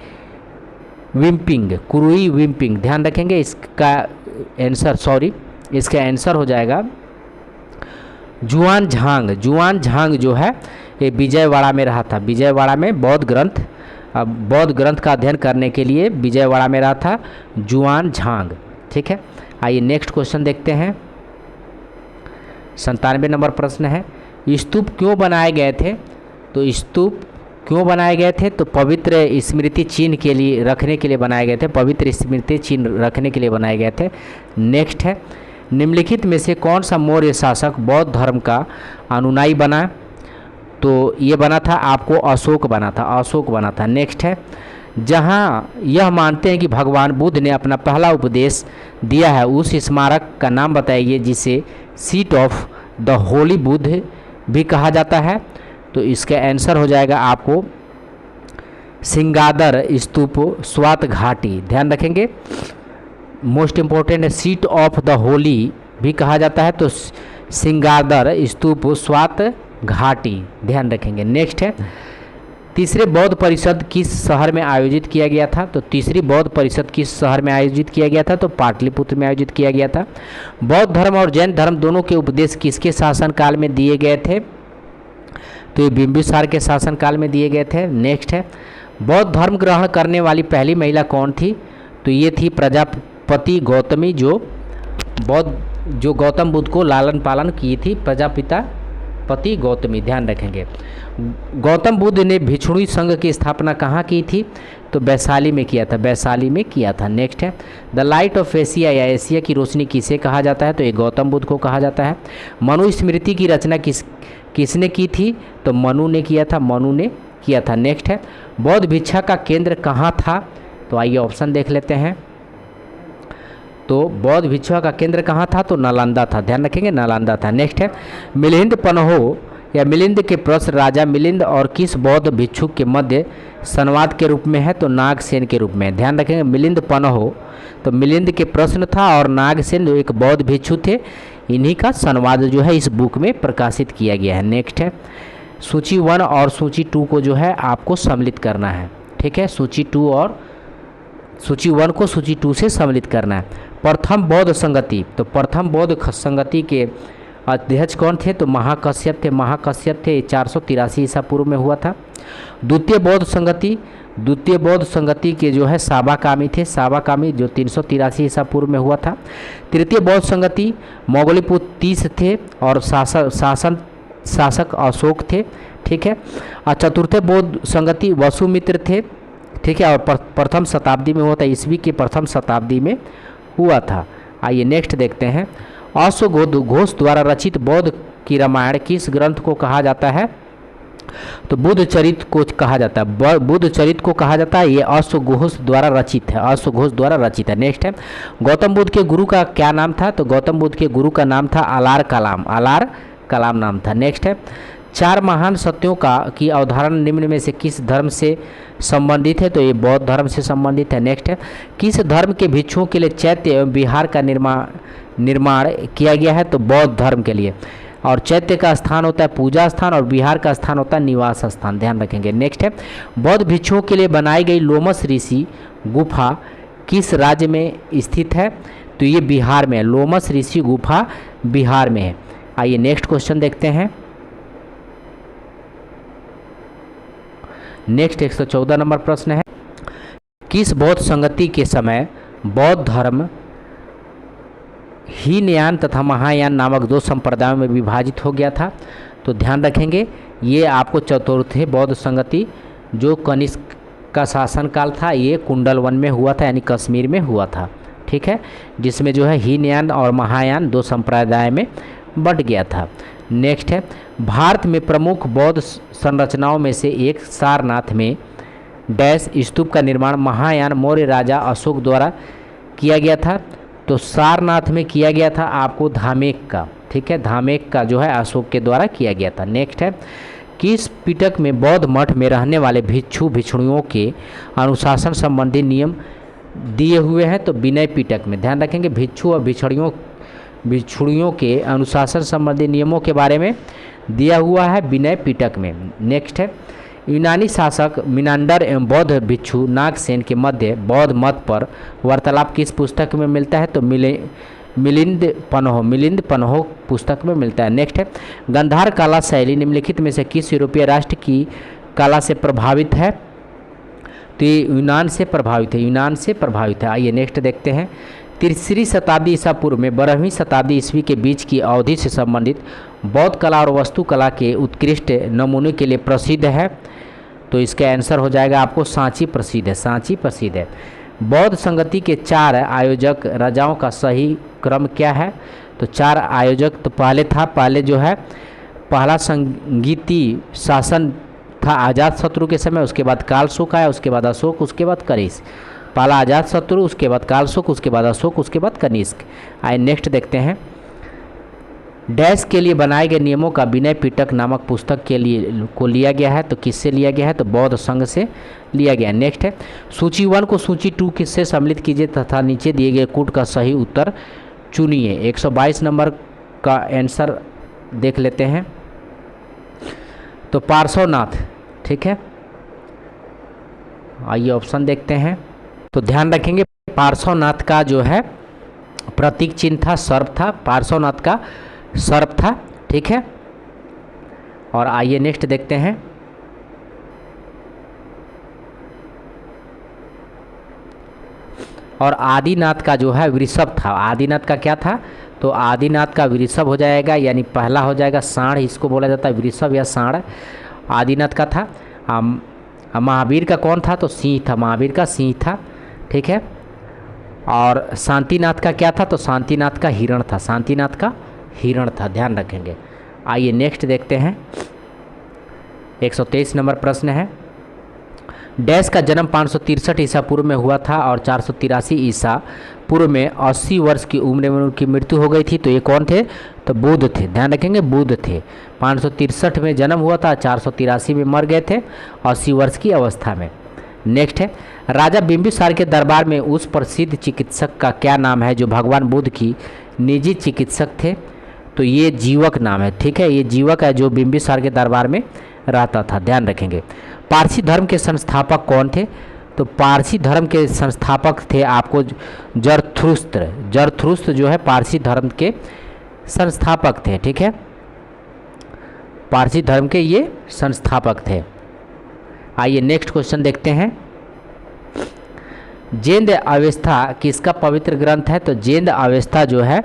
विम्पिंग। ध्यान रखेंगे, इसका आंसर हो जाएगा जुआन झांग जो है ये विजयवाड़ा में रहा था। विजयवाड़ा में बौद्ध ग्रंथ का अध्ययन करने के लिए विजयवाड़ा में रहा था जुआन झांग। ठीक है, आइए नेक्स्ट क्वेश्चन देखते हैं। 97 नंबर प्रश्न है, स्तूप क्यों बनाए गए थे? तो स्तूप क्यों बनाए गए थे? तो पवित्र स्मृति चिन्ह के लिए रखने के लिए बनाए गए थे। पवित्र स्मृति चिन्ह रखने के लिए बनाए गए थे। नेक्स्ट है, निम्नलिखित में से कौन सा मौर्य शासक बौद्ध धर्म का अनुयायी बना? तो ये बना था आपको अशोक बना था। नेक्स्ट है, जहाँ यह मानते हैं कि भगवान बुद्ध ने अपना पहला उपदेश दिया है उस स्मारक का नाम बताइए जिसे seat of the Holi Buddha भी कहा जाता है। तो इसका आंसर हो जाएगा आपको सिंगादर स्तूप स्वात घाटी। ध्यान रखेंगे, मोस्ट इम्पोर्टेंट है, सीट ऑफ द होली भी कहा जाता है तो सिंगादर स्तूप स्वात घाटी। ध्यान रखेंगे। नेक्स्ट है, तीसरे बौद्ध परिषद किस शहर में आयोजित किया गया था? तो तीसरी बौद्ध परिषद किस शहर में आयोजित किया गया था? तो पाटलिपुत्र में आयोजित किया गया था। बौद्ध धर्म और जैन धर्म दोनों के उपदेश किसके शासनकाल में दिए गए थे? तो ये बिंबिसार के शासनकाल में दिए गए थे। नेक्स्ट है, बौद्ध धर्म ग्रहण करने वाली पहली महिला कौन थी? तो ये थी प्रजापति गौतमी, जो गौतम बुद्ध को लालन पालन की थी, प्रजापति गौतमी। ध्यान रखेंगे। गौतम बुद्ध ने भिक्षुणी संघ की स्थापना कहाँ की थी? तो वैशाली में किया था। नेक्स्ट है, द लाइट ऑफ एशिया या एशिया की रोशनी किसे कहा जाता है? तो ये गौतम बुद्ध को कहा जाता है। मनुस्मृति की रचना किसने की थी? तो मनु ने किया था। नेक्स्ट है, बौद्ध भिक्षा का केंद्र कहाँ था? तो आइए ऑप्शन देख लेते हैं। तो बौद्ध भिक्षा का केंद्र कहाँ था? तो नालंदा था। ध्यान रखेंगे, नालंदा था। नेक्स्ट है, मिलिंद पन्हो या मिलिंद के प्रश्न राजा मिलिंद और किस बौद्ध भिक्षुक के मध्य संवाद के रूप में है? तो नागसेन के रूप में। ध्यान रखेंगे, मिलिंद पन्हो तो मिलिंद के प्रश्न था और नागसेन जो एक बौद्ध भिक्षु थे, इन्हीं का संवाद जो है इस बुक में प्रकाशित किया गया है। नेक्स्ट है, सूची 1 और सूची 2 को जो है आपको सम्मिलित करना है। ठीक है, सूची 2 और सूची 1 को सूची 2 से सम्मिलित करना है। प्रथम बौद्ध संगति, तो प्रथम बौद्ध संगति के अध्यक्ष कौन थे? तो महाकश्यप थे। महाकश्यप थे, 483 ईसा पूर्व में हुआ था। द्वितीय बौद्ध संगति के जो है साबाकामी थे। साबाकामी जो 383 ईसा पूर्व में हुआ था। तृतीय बौद्ध संगति मोगलीपुत्र 30 थे और शासक अशोक थे। ठीक है, और चतुर्थ बौद्ध संगति वसुमित्र थे। ठीक है, और प्रथम शताब्दी में हुआ था, ईस्वी की प्रथम शताब्दी में हुआ था। आइए नेक्स्ट देखते हैं। अश्वघोष द्वारा रचित बौद्ध की रामायण किस ग्रंथ को कहा जाता है? तो बुद्ध चरित को कहा जाता है। बुद्ध चरित को कहा जाता है। ये अश्वघोष द्वारा रचित है। अश्वघोष द्वारा रचित है। नेक्स्ट है, गौतम बुद्ध के गुरु का क्या नाम था? तो गौतम बुद्ध के गुरु का नाम था अलार कलाम। अलार कलाम नाम था। नेक्स्ट है, 4 महान सत्यों की अवधारणा निम्न में से किस धर्म से संबंधित है? तो ये बौद्ध धर्म से संबंधित है। नेक्स्ट है, किस धर्म के भिक्षुओं के लिए चैत्य एवं विहार का निर्माण किया गया है? तो बौद्ध धर्म के लिए। और चैत्य का स्थान होता है पूजा स्थान और विहार का स्थान होता है निवास स्थान, ध्यान रखेंगे। नेक्स्ट है, बौद्ध भिक्षुओं के लिए बनाई गई लोमस ऋषि गुफा किस राज्य में स्थित है? तो ये बिहार में है। लोमस ऋषि गुफा बिहार में है। आइए नेक्स्ट क्वेश्चन देखते हैं। नेक्स्ट 114 नंबर प्रश्न है, किस बौद्ध संगति के समय बौद्ध धर्म हीनयान तथा महायान नामक 2 संप्रदायों में विभाजित हो गया था? तो ध्यान रखेंगे, ये आपको चतुर्थ बौद्ध संगति जो कनिष्क का शासनकाल था, ये कुंडल वन में हुआ था, यानी कश्मीर में हुआ था। ठीक है, जिसमें जो है हीनयान और महायान 2 संप्रदाय में बंट गया था। नेक्स्ट है, भारत में प्रमुख बौद्ध संरचनाओं में से एक सारनाथ में डैश स्तूप का निर्माण महायान मौर्य राजा अशोक द्वारा किया गया था। तो सारनाथ में किया गया था आपको धामेक का। ठीक है, धामेक का जो है अशोक के द्वारा किया गया था। नेक्स्ट है, किस पिटक में बौद्ध मठ में रहने वाले भिक्षु भिक्षुणियों के अनुशासन संबंधी नियम दिए हुए हैं? तो विनय पिटक में। ध्यान रखेंगे, भिक्षु और भिक्षुणियों के अनुशासन संबंधी नियमों के बारे में दिया हुआ है विनय पिटक में। नेक्स्ट है, यूनानी शासक मिनांडर एवं बौद्ध भिक्षु नागसेन के मध्य बौद्ध मत पर वार्तालाप किस पुस्तक में मिलता है? तो मिलिंद पन्हो पुस्तक में मिलता है। नेक्स्ट है, गंधार कला शैली निम्नलिखित में से किस यूरोपीय राष्ट्र की कला से प्रभावित है? तो ये यूनान से प्रभावित है। आइए नेक्स्ट देखते हैं। 3री शताब्दी ईसा पूर्व में 12वीं शताब्दी ईस्वी के बीच की अवधि से संबंधित बौद्ध कला और वास्तुकला के उत्कृष्ट नमूने के लिए प्रसिद्ध है? तो इसका आंसर हो जाएगा आपको सांची प्रसिद्ध है। बौद्ध संगति के 4 आयोजक राजाओं का सही क्रम क्या है? तो 4 आयोजक, तो पहले जो है पहला संगीती शासन था अजातशत्रु के समय, उसके बाद कालशोक आया, उसके बाद अशोक, उसके बाद कनिष्क। पहला अजातशत्रु, उसके बाद कालशोक, उसके बाद अशोक, उसके बाद कनिष्क। आइए नेक्स्ट देखते हैं। डैश के लिए बनाए गए नियमों का विनय पिटक नामक पुस्तक के लिए को लिया गया है? तो किससे लिया गया है? तो बौद्ध संघ से लिया गया है। नेक्स्ट है, सूची 1 को सूची 2 किससे सम्मिलित कीजिए तथा नीचे दिए गए कूट का सही उत्तर चुनिए। 122 नंबर का आंसर देख लेते हैं। तो पार्श्वनाथ। ठीक है, आइए ऑप्शन देखते हैं। तो ध्यान रखेंगे, पार्श्वनाथ का जो है प्रतीक चिन्ह था सर्प था। पार्श्वनाथ का सर्प था। ठीक है, और आइए नेक्स्ट देखते हैं। और आदिनाथ का जो है वृषभ था। आदिनाथ का क्या था? तो आदिनाथ का वृषभ हो जाएगा, यानी पहला हो जाएगा सांड, इसको बोला जाता है वृषभ या सांड। आदिनाथ का था। महावीर का कौन था? तो सिंह था। महावीर का सिंह था। ठीक है, और शांतिनाथ का क्या था? तो शांतिनाथ का हिरण था। शांतिनाथ का हिरण था, ध्यान रखेंगे। आइए नेक्स्ट देखते हैं। 123 नंबर प्रश्न है, डैश का जन्म 563 ईसा पूर्व में हुआ था और 483 ईसा पूर्व में 80 वर्ष की उम्र में उनकी मृत्यु हो गई थी। तो ये कौन थे? तो बुद्ध थे। ध्यान रखेंगे, बुद्ध थे। 563 में जन्म हुआ था, 483 में मर गए थे 80 वर्ष की अवस्था में। नेक्स्ट है, राजा बिंबिसार के दरबार में उस प्रसिद्ध चिकित्सक का क्या नाम है जो भगवान बुद्ध की निजी चिकित्सक थे? तो ये जीवक नाम है। ठीक है, ये जीवक है जो बिंबिसार के दरबार में रहता था, ध्यान रखेंगे। पारसी धर्म के संस्थापक कौन थे? तो पारसी धर्म के संस्थापक थे आपको जरथुस्त्र। जरथुस्त्र जो है पारसी धर्म के संस्थापक थे, ठीक है, पारसी धर्म के ये संस्थापक थे। आइए नेक्स्ट क्वेश्चन देखते हैं। जेंद अवेस्ता किसका पवित्र ग्रंथ है? तो जेंद अवेस्ता जो है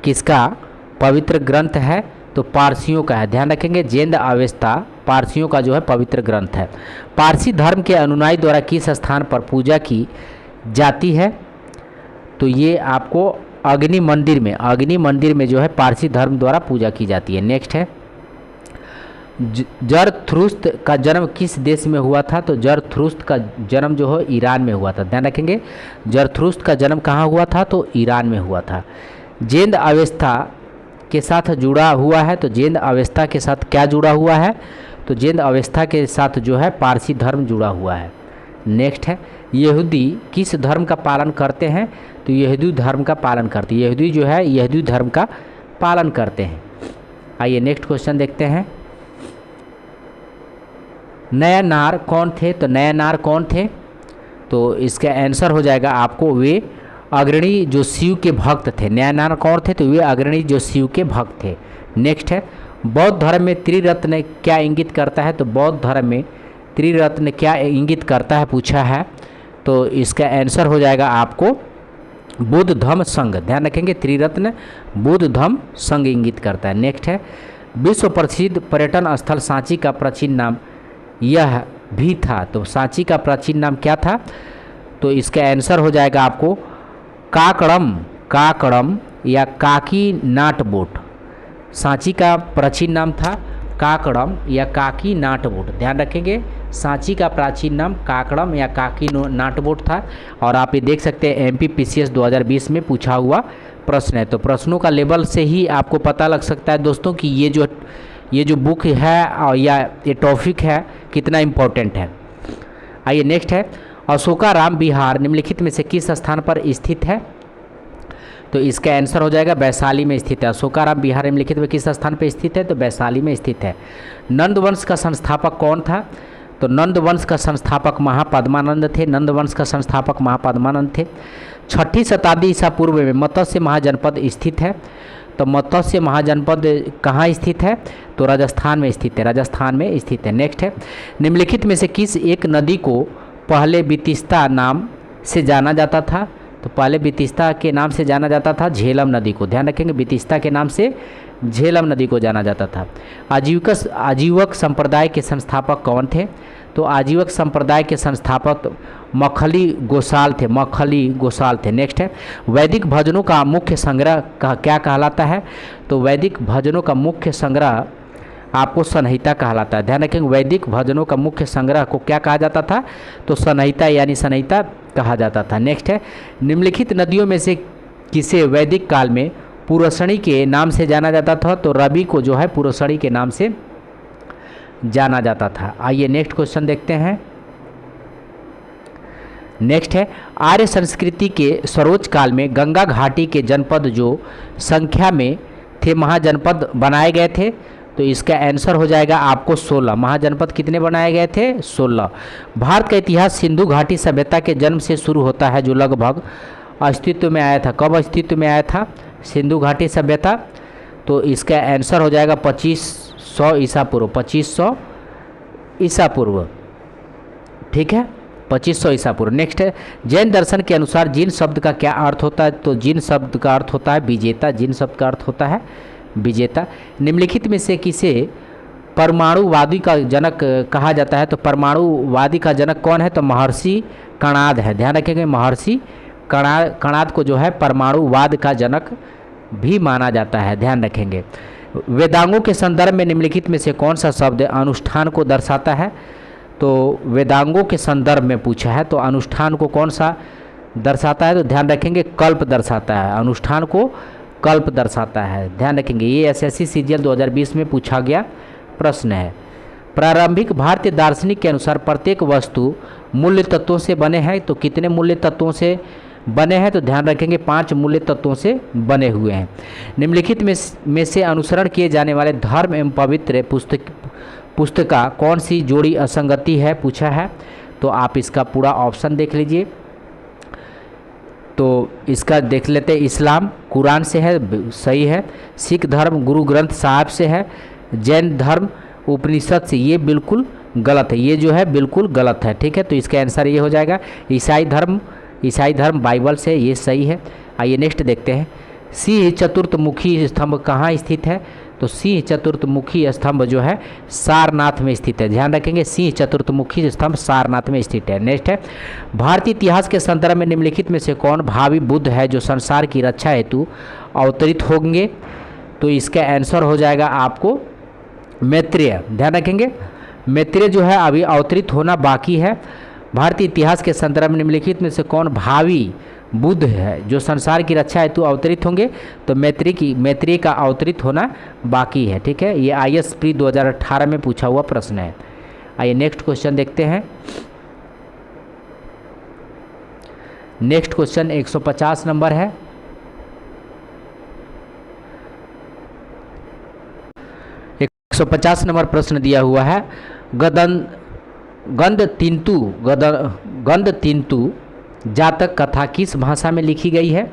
किसका पवित्र ग्रंथ है? तो पारसियों का है, ध्यान रखेंगे। जेंद अवेस्ता पारसियों का जो है पवित्र ग्रंथ है। पारसी धर्म के अनुयायी द्वारा किस स्थान पर पूजा की जाती है? तो ये आपको अग्नि मंदिर में, अग्नि मंदिर में जो है पारसी धर्म द्वारा पूजा की जाती है। नेक्स्ट है, जरथुस्त्र का जन्म किस देश में हुआ था? तो जरथुस्त्र का जन्म जो है ईरान में हुआ था, ध्यान रखेंगे। जरथुस्त्र का जन्म कहाँ हुआ था? तो ईरान में हुआ था। जेंद अवेस्ता के साथ जुड़ा हुआ है, तो जेंद अवेस्ता के साथ क्या जुड़ा हुआ है? तो जेंद अवेस्ता के साथ जो है पारसी धर्म जुड़ा हुआ है। नेक्स्ट है, यहूदी किस धर्म का पालन करते हैं? तो यहूदी धर्म का पालन करते हैं। यहूदी जो है यहूदी धर्म का पालन करते हैं। आइए नेक्स्ट क्वेश्चन देखते हैं। नयनार कौन थे? तो नयनार कौन थे? तो इसका आंसर हो जाएगा आपको वे अग्रणी जो शिव के भक्त थे। नयनार कौन थे? तो वे अग्रणी जो शिव के भक्त थे। नेक्स्ट है, बौद्ध धर्म में त्रिरत्न क्या इंगित करता है? तो बौद्ध धर्म में त्रिरत्न क्या इंगित करता है पूछा है, तो इसका आंसर हो जाएगा आपको बुद्ध धम्म संघ, ध्यान रखेंगे। त्रिरत्न बुद्ध धम्म संघ इंगित करता है। नेक्स्ट है, विश्व प्रसिद्ध पर्यटन स्थल सांची का प्राचीन नाम यह भी था। तो सांची का प्राचीन नाम क्या था? तो इसका आंसर हो जाएगा आपको काकड़म, काकड़म या काकी नाट बोट। सांची का प्राचीन नाम था काकड़म या काकी नाट बोट, ध्यान रखेंगे। सांची का प्राचीन नाम काकड़म या काकी नाट बोट था। और आप ये देख सकते हैं MPPCS 2020 में पूछा हुआ प्रश्न है। तो प्रश्नों का लेवल से ही आपको पता लग सकता है दोस्तों कि ये जो बुक है और या ये टॉपिक है कितना इम्पोर्टेंट है। आइए नेक्स्ट है, अशोकाराम विहार निम्नलिखित में से किस स्थान पर स्थित है? तो इसका आंसर हो जाएगा वैशाली में स्थित है। अशोकाराम विहार निम्नलिखित में किस स्थान पर स्थित है? तो वैशाली में स्थित है। नंद वंश का संस्थापक कौन था? तो नंद वंश का संस्थापक महापद्मानंद थे। नंद वंश का संस्थापक महापद्मानंद थे। 6ठी शताब्दी ईसा पूर्व में मत्स्य महाजनपद स्थित है। तो मत्स्य महाजनपद कहाँ स्थित है? तो राजस्थान में स्थित है, राजस्थान में स्थित है। नेक्स्ट है, निम्नलिखित में से किस एक नदी को पहले बितिस्ता नाम से जाना जाता था? तो पहले बितिस्ता के नाम से जाना जाता था झेलम नदी को, ध्यान रखेंगे। बितिस्ता के नाम से झेलम नदी को जाना जाता था। आजीवक संप्रदाय के संस्थापक कौन थे? तो आजीवक संप्रदाय के संस्थापक मखली गोसाल थे, मखली गोसाल थे। नेक्स्ट है, वैदिक भजनों का मुख्य संग्रह क्या कहलाता है? तो वैदिक भजनों का मुख्य संग्रह आपको संहिता कहलाता है, ध्यान रखेंगे। वैदिक भजनों का मुख्य संग्रह को क्या कहा जाता था? तो संहिता यानी संहिता कहा जाता था। नेक्स्ट है, निम्नलिखित नदियों में से किसे वैदिक काल में पुरसणी के नाम से जाना जाता था? तो रवि को जो है पुरसणी के नाम से जाना जाता था। आइए नेक्स्ट क्वेश्चन देखते हैं। नेक्स्ट है, आर्य संस्कृति के सरोज काल में गंगा घाटी के जनपद जो संख्या में थे महाजनपद बनाए गए थे। तो इसका आंसर हो जाएगा आपको 16 महाजनपद कितने बनाए गए थे? 16। भारत का इतिहास सिंधु घाटी सभ्यता के जन्म से शुरू होता है जो लगभग अस्तित्व में आया था। कब अस्तित्व में आया था सिंधु घाटी सभ्यता? तो इसका आंसर हो जाएगा 2500 ईसा पूर्व, 2500 ईसा पूर्व, ठीक है, 2500 ईसा पूर्व। नेक्स्ट है, जैन दर्शन के अनुसार जिन शब्द का क्या अर्थ होता है? तो जिन शब्द का अर्थ होता है विजेता, जिन शब्द का अर्थ होता है विजेता। निम्नलिखित में से किसे परमाणुवादी का जनक कहा जाता है? तो परमाणुवादी का जनक कौन है? तो महर्षि कणाद है, ध्यान रखेंगे। महर्षि कणाद को जो है परमाणुवाद का जनक भी माना जाता है, ध्यान रखेंगे। वेदांगों के संदर्भ में निम्नलिखित में से कौन सा शब्द अनुष्ठान को दर्शाता है? तो वेदांगों के संदर्भ में पूछा है, तो अनुष्ठान को कौन सा दर्शाता है? तो ध्यान रखेंगे कल्प दर्शाता है, अनुष्ठान को कल्प दर्शाता है, ध्यान रखेंगे। ये SSC CGL 2020 में पूछा गया प्रश्न है। प्रारंभिक भारतीय दार्शनिक के अनुसार प्रत्येक वस्तु मूल्य तत्वों से बने हैं। तो कितने मूल्य तत्वों से बने हैं? तो ध्यान रखेंगे 5 मूल्य तत्वों से बने हुए हैं। निम्नलिखित में से अनुसरण किए जाने वाले धर्म एवं पुस्तका कौन सी जोड़ी असंगति है पूछा है। तो आप इसका पूरा ऑप्शन देख लीजिए। तो इसका देख लेते हैं, इस्लाम कुरान से है, सही है। सिख धर्म गुरु ग्रंथ साहब से है। जैन धर्म उपनिषद से, ये बिल्कुल गलत है, ये जो है बिल्कुल गलत है, ठीक है। तो इसका आंसर ये हो जाएगा। ईसाई धर्म बाइबल से, ये सही है। आइए नेक्स्ट देखते हैं, सिंह चतुर्थमुखी स्तंभ कहाँ स्थित है। तो सिंह चतुर्थमुखी स्तंभ जो है सारनाथ में स्थित है, ध्यान रखेंगे। सिंह चतुर्थमुखी स्तंभ सारनाथ में स्थित है। नेक्स्ट है, भारतीय इतिहास के संदर्भ में निम्नलिखित में से कौन भावी बुद्ध है जो संसार की रक्षा हेतु अवतरित होंगे। तो इसका आंसर हो जाएगा आपको मैत्रेय, ध्यान रखेंगे। मैत्रेय जो है अभी अवतरित होना बाकी है। भारतीय इतिहास के संदर्भ में निम्नलिखित में से कौन भावी बुद्ध है जो संसार की रक्षा हेतु अवतरित होंगे। तो मैत्रेय का अवतरित होना बाकी है, ठीक है। ये IAS प्री 2018 में पूछा हुआ प्रश्न है। आइए नेक्स्ट क्वेश्चन देखते हैं। नेक्स्ट क्वेश्चन 150 नंबर है। एक 150 नंबर प्रश्न दिया हुआ है, गंध तीन्तु जातक कथा किस भाषा में लिखी गई है।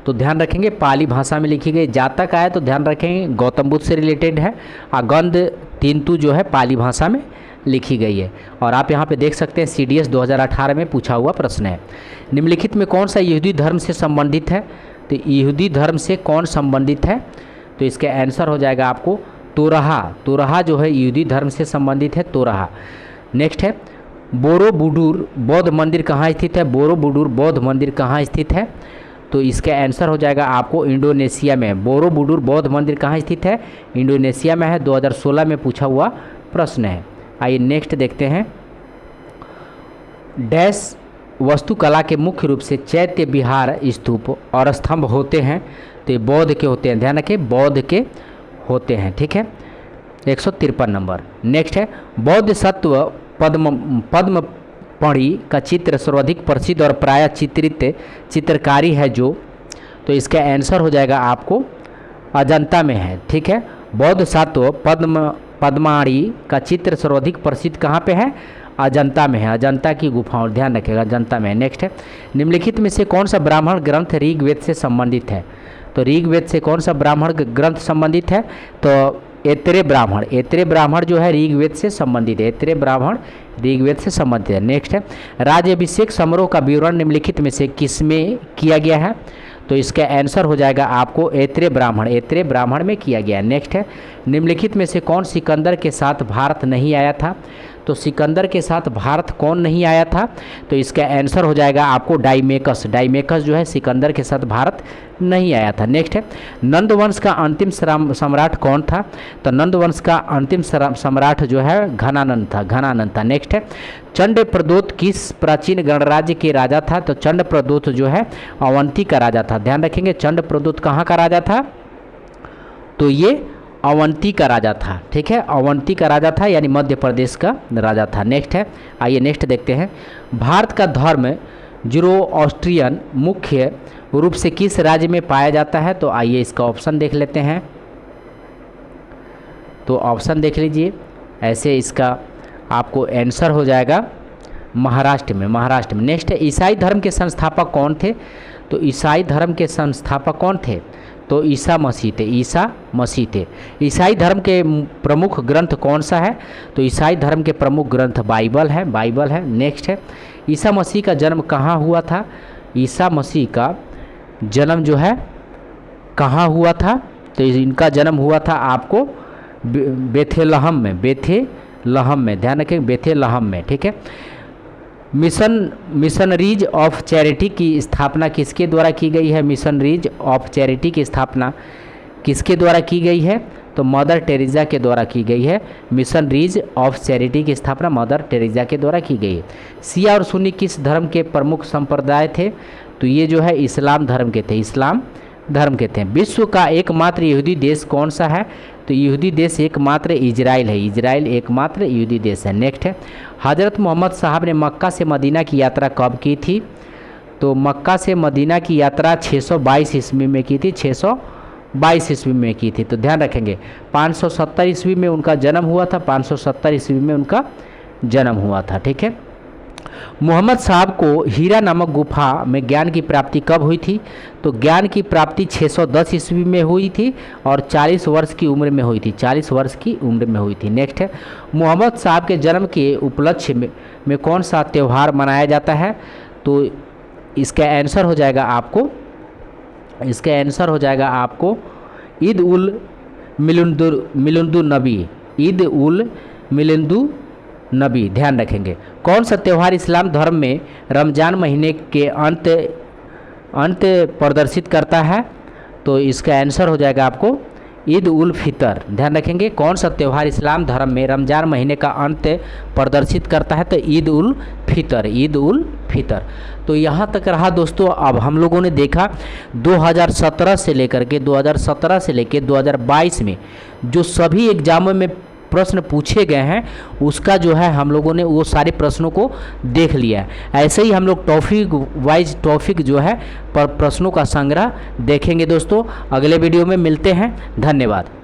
तो ध्यान रखेंगे पाली भाषा में लिखी गई। जातक आए तो ध्यान रखेंगे गौतम बुद्ध से रिलेटेड है, और गंध तीन्तु जो है पाली भाषा में लिखी गई है। और आप यहाँ पे देख सकते हैं CDS 2018 में पूछा हुआ प्रश्न है, निम्नलिखित में कौन सा यहूदी धर्म से संबंधित है। तो यहूदी धर्म से कौन संबंधित है। तो इसका आंसर हो जाएगा आपको तोराहा जो है यहूदी धर्म से संबंधित है, तोराहा। नेक्स्ट है, बोरोबुडुर बौद्ध मंदिर कहाँ स्थित है। बोरोबुडुर बौद्ध मंदिर कहाँ स्थित है। तो इसका आंसर हो जाएगा आपको इंडोनेशिया में। बोरोबुडुर बौद्ध मंदिर कहाँ स्थित है, इंडोनेशिया में है, 2016 में पूछा हुआ प्रश्न है। आइए नेक्स्ट देखते हैं, डैश वास्तुकला के मुख्य रूप से चैत्य विहार स्तूप और स्तंभ होते हैं। तो ये बौद्ध के होते हैं, ध्यान रखें बौद्ध के होते हैं, ठीक है। 153 नंबर। नेक्स्ट है, बौद्ध सत्व पद्मपणि का चित्र सर्वाधिक प्रसिद्ध और प्रायः चित्रित चित्रकारी है जो। तो इसका आंसर हो जाएगा आपको अजंता में है, ठीक है। बौद्ध सत्व पद्माणी का चित्र सर्वाधिक प्रसिद्ध कहाँ पे है, अजंता में है, अजंता की गुफाओं, ध्यान रखिएगा अजंता में। नेक्स्ट है, निम्नलिखित में से कौन सा ब्राह्मण ग्रंथ ऋग्वेद से संबंधित है। तो ऋग्वेद से कौन सा ब्राह्मण ग्रंथ संबंधित है। तो ऐतरेय ब्राह्मण जो है ऋग्वेद से संबंधित है, ऐतरेय ब्राह्मण ऋग्वेद से संबंधित है। नेक्स्ट है, राज्याभिषेक समारोह का विवरण निम्नलिखित में से किसमें किया गया है। तो इसका आंसर हो जाएगा आपको ऐतरेय ब्राह्मण में किया गया है। नेक्स्ट है, निम्नलिखित में से कौन सिकंदर के साथ भारत नहीं आया था। तो सिकंदर के साथ भारत कौन नहीं आया था। तो इसका आंसर हो जाएगा आपको डाइमेकस जो है सिकंदर के साथ भारत नहीं आया था। नेक्स्ट है, नंदवंश का अंतिम सम्राट कौन था। तो नंदवंश का अंतिम सम्राट जो है घनानंद था। नेक्स्ट है, चंडप्रद्योत किस प्राचीन गणराज्य के राजा था। तो चंडप्रद्योत जो है अवंती का राजा था, ध्यान रखेंगे चंडप्रद्योत कहाँ का राजा था। तो ये अवंती का राजा था, ठीक है, अवंती का राजा था यानी मध्य प्रदेश का राजा था। नेक्स्ट है, आइए नेक्स्ट देखते हैं, भारत का धर्म ज़ोरोस्ट्रियन मुख्य रूप से किस राज्य में पाया जाता है। तो आइए इसका ऑप्शन देख लेते हैं। तो ऑप्शन देख लीजिए, ऐसे इसका आपको आंसर हो जाएगा महाराष्ट्र में। नेक्स्ट है, ईसाई धर्म के संस्थापक कौन थे। तो ईसाई धर्म के संस्थापक कौन थे। तो ईसा मसीह थे। ईसाई धर्म के प्रमुख ग्रंथ कौन सा है। तो ईसाई धर्म के प्रमुख ग्रंथ बाइबल है। नेक्स्ट है, ईसा मसीह का जन्म कहाँ हुआ था। ईसा मसीह का जन्म जो है कहाँ हुआ था। तो इनका जन्म हुआ था आपको बेथेलहम में, ध्यान रखें बेथेलहम में, ठीक है। मिशनरीज ऑफ चैरिटी की स्थापना किसके द्वारा की गई है। मिशनरीज ऑफ चैरिटी की स्थापना किसके द्वारा की गई है। तो मदर टेरेसा के द्वारा की गई है। मिशनरीज ऑफ चैरिटी की स्थापना मदर टेरेसा के द्वारा की गई है। शिया और सुन्नी किस धर्म के प्रमुख संप्रदाय थे। तो ये जो है इस्लाम धर्म के थे। विश्व का एकमात्र यहूदी देश कौन सा है। तो यहूदी देश एकमात्र इजराइल है, इजराइल एकमात्र यहूदी देश है। नेक्स्ट है, हज़रत मोहम्मद साहब ने मक्का से मदीना की यात्रा कब की थी। तो मक्का से मदीना की यात्रा 622 ईस्वी में की थी, 522 ईस्वी में की थी। तो ध्यान रखेंगे 570 ईस्वी में उनका जन्म हुआ था, 570 ईस्वी में उनका जन्म हुआ था। ठीक है। मोहम्मद साहब को हीरा नामक गुफा में ज्ञान की प्राप्ति कब हुई थी? तो ज्ञान की प्राप्ति 610 ईस्वी में हुई थी और 40 वर्ष की उम्र में हुई थी, 40 वर्ष की उम्र में हुई थी। नेक्स्ट है, मोहम्मद साहब के जन्म के उपलक्ष्य में कौन सा त्यौहार मनाया जाता है? तो इसका आंसर हो जाएगा आपको ईद उल मिलादुन्नबी, ईद उल मिलादुन्नबी। ध्यान रखेंगे। कौन सा त्यौहार इस्लाम धर्म में रमज़ान महीने के अंत प्रदर्शित करता है? तो इसका आंसर हो जाएगा आपको ईद उल फितर। ध्यान रखेंगे, कौन सा त्यौहार इस्लाम धर्म में रमज़ान महीने का अंत प्रदर्शित करता है? तो ईद उल फितर, ईद उल फितर। तो यहाँ तक रहा दोस्तों। अब हम लोगों ने देखा 2017 से लेकर के 2022 में जो सभी एग्जामों में प्रश्न पूछे गए हैं उसका जो है हम लोगों ने वो सारे प्रश्नों को देख लिया है। ऐसे ही हम लोग टॉपिक जो है पर प्रश्नों का संग्रह देखेंगे दोस्तों। अगले वीडियो में मिलते हैं। धन्यवाद।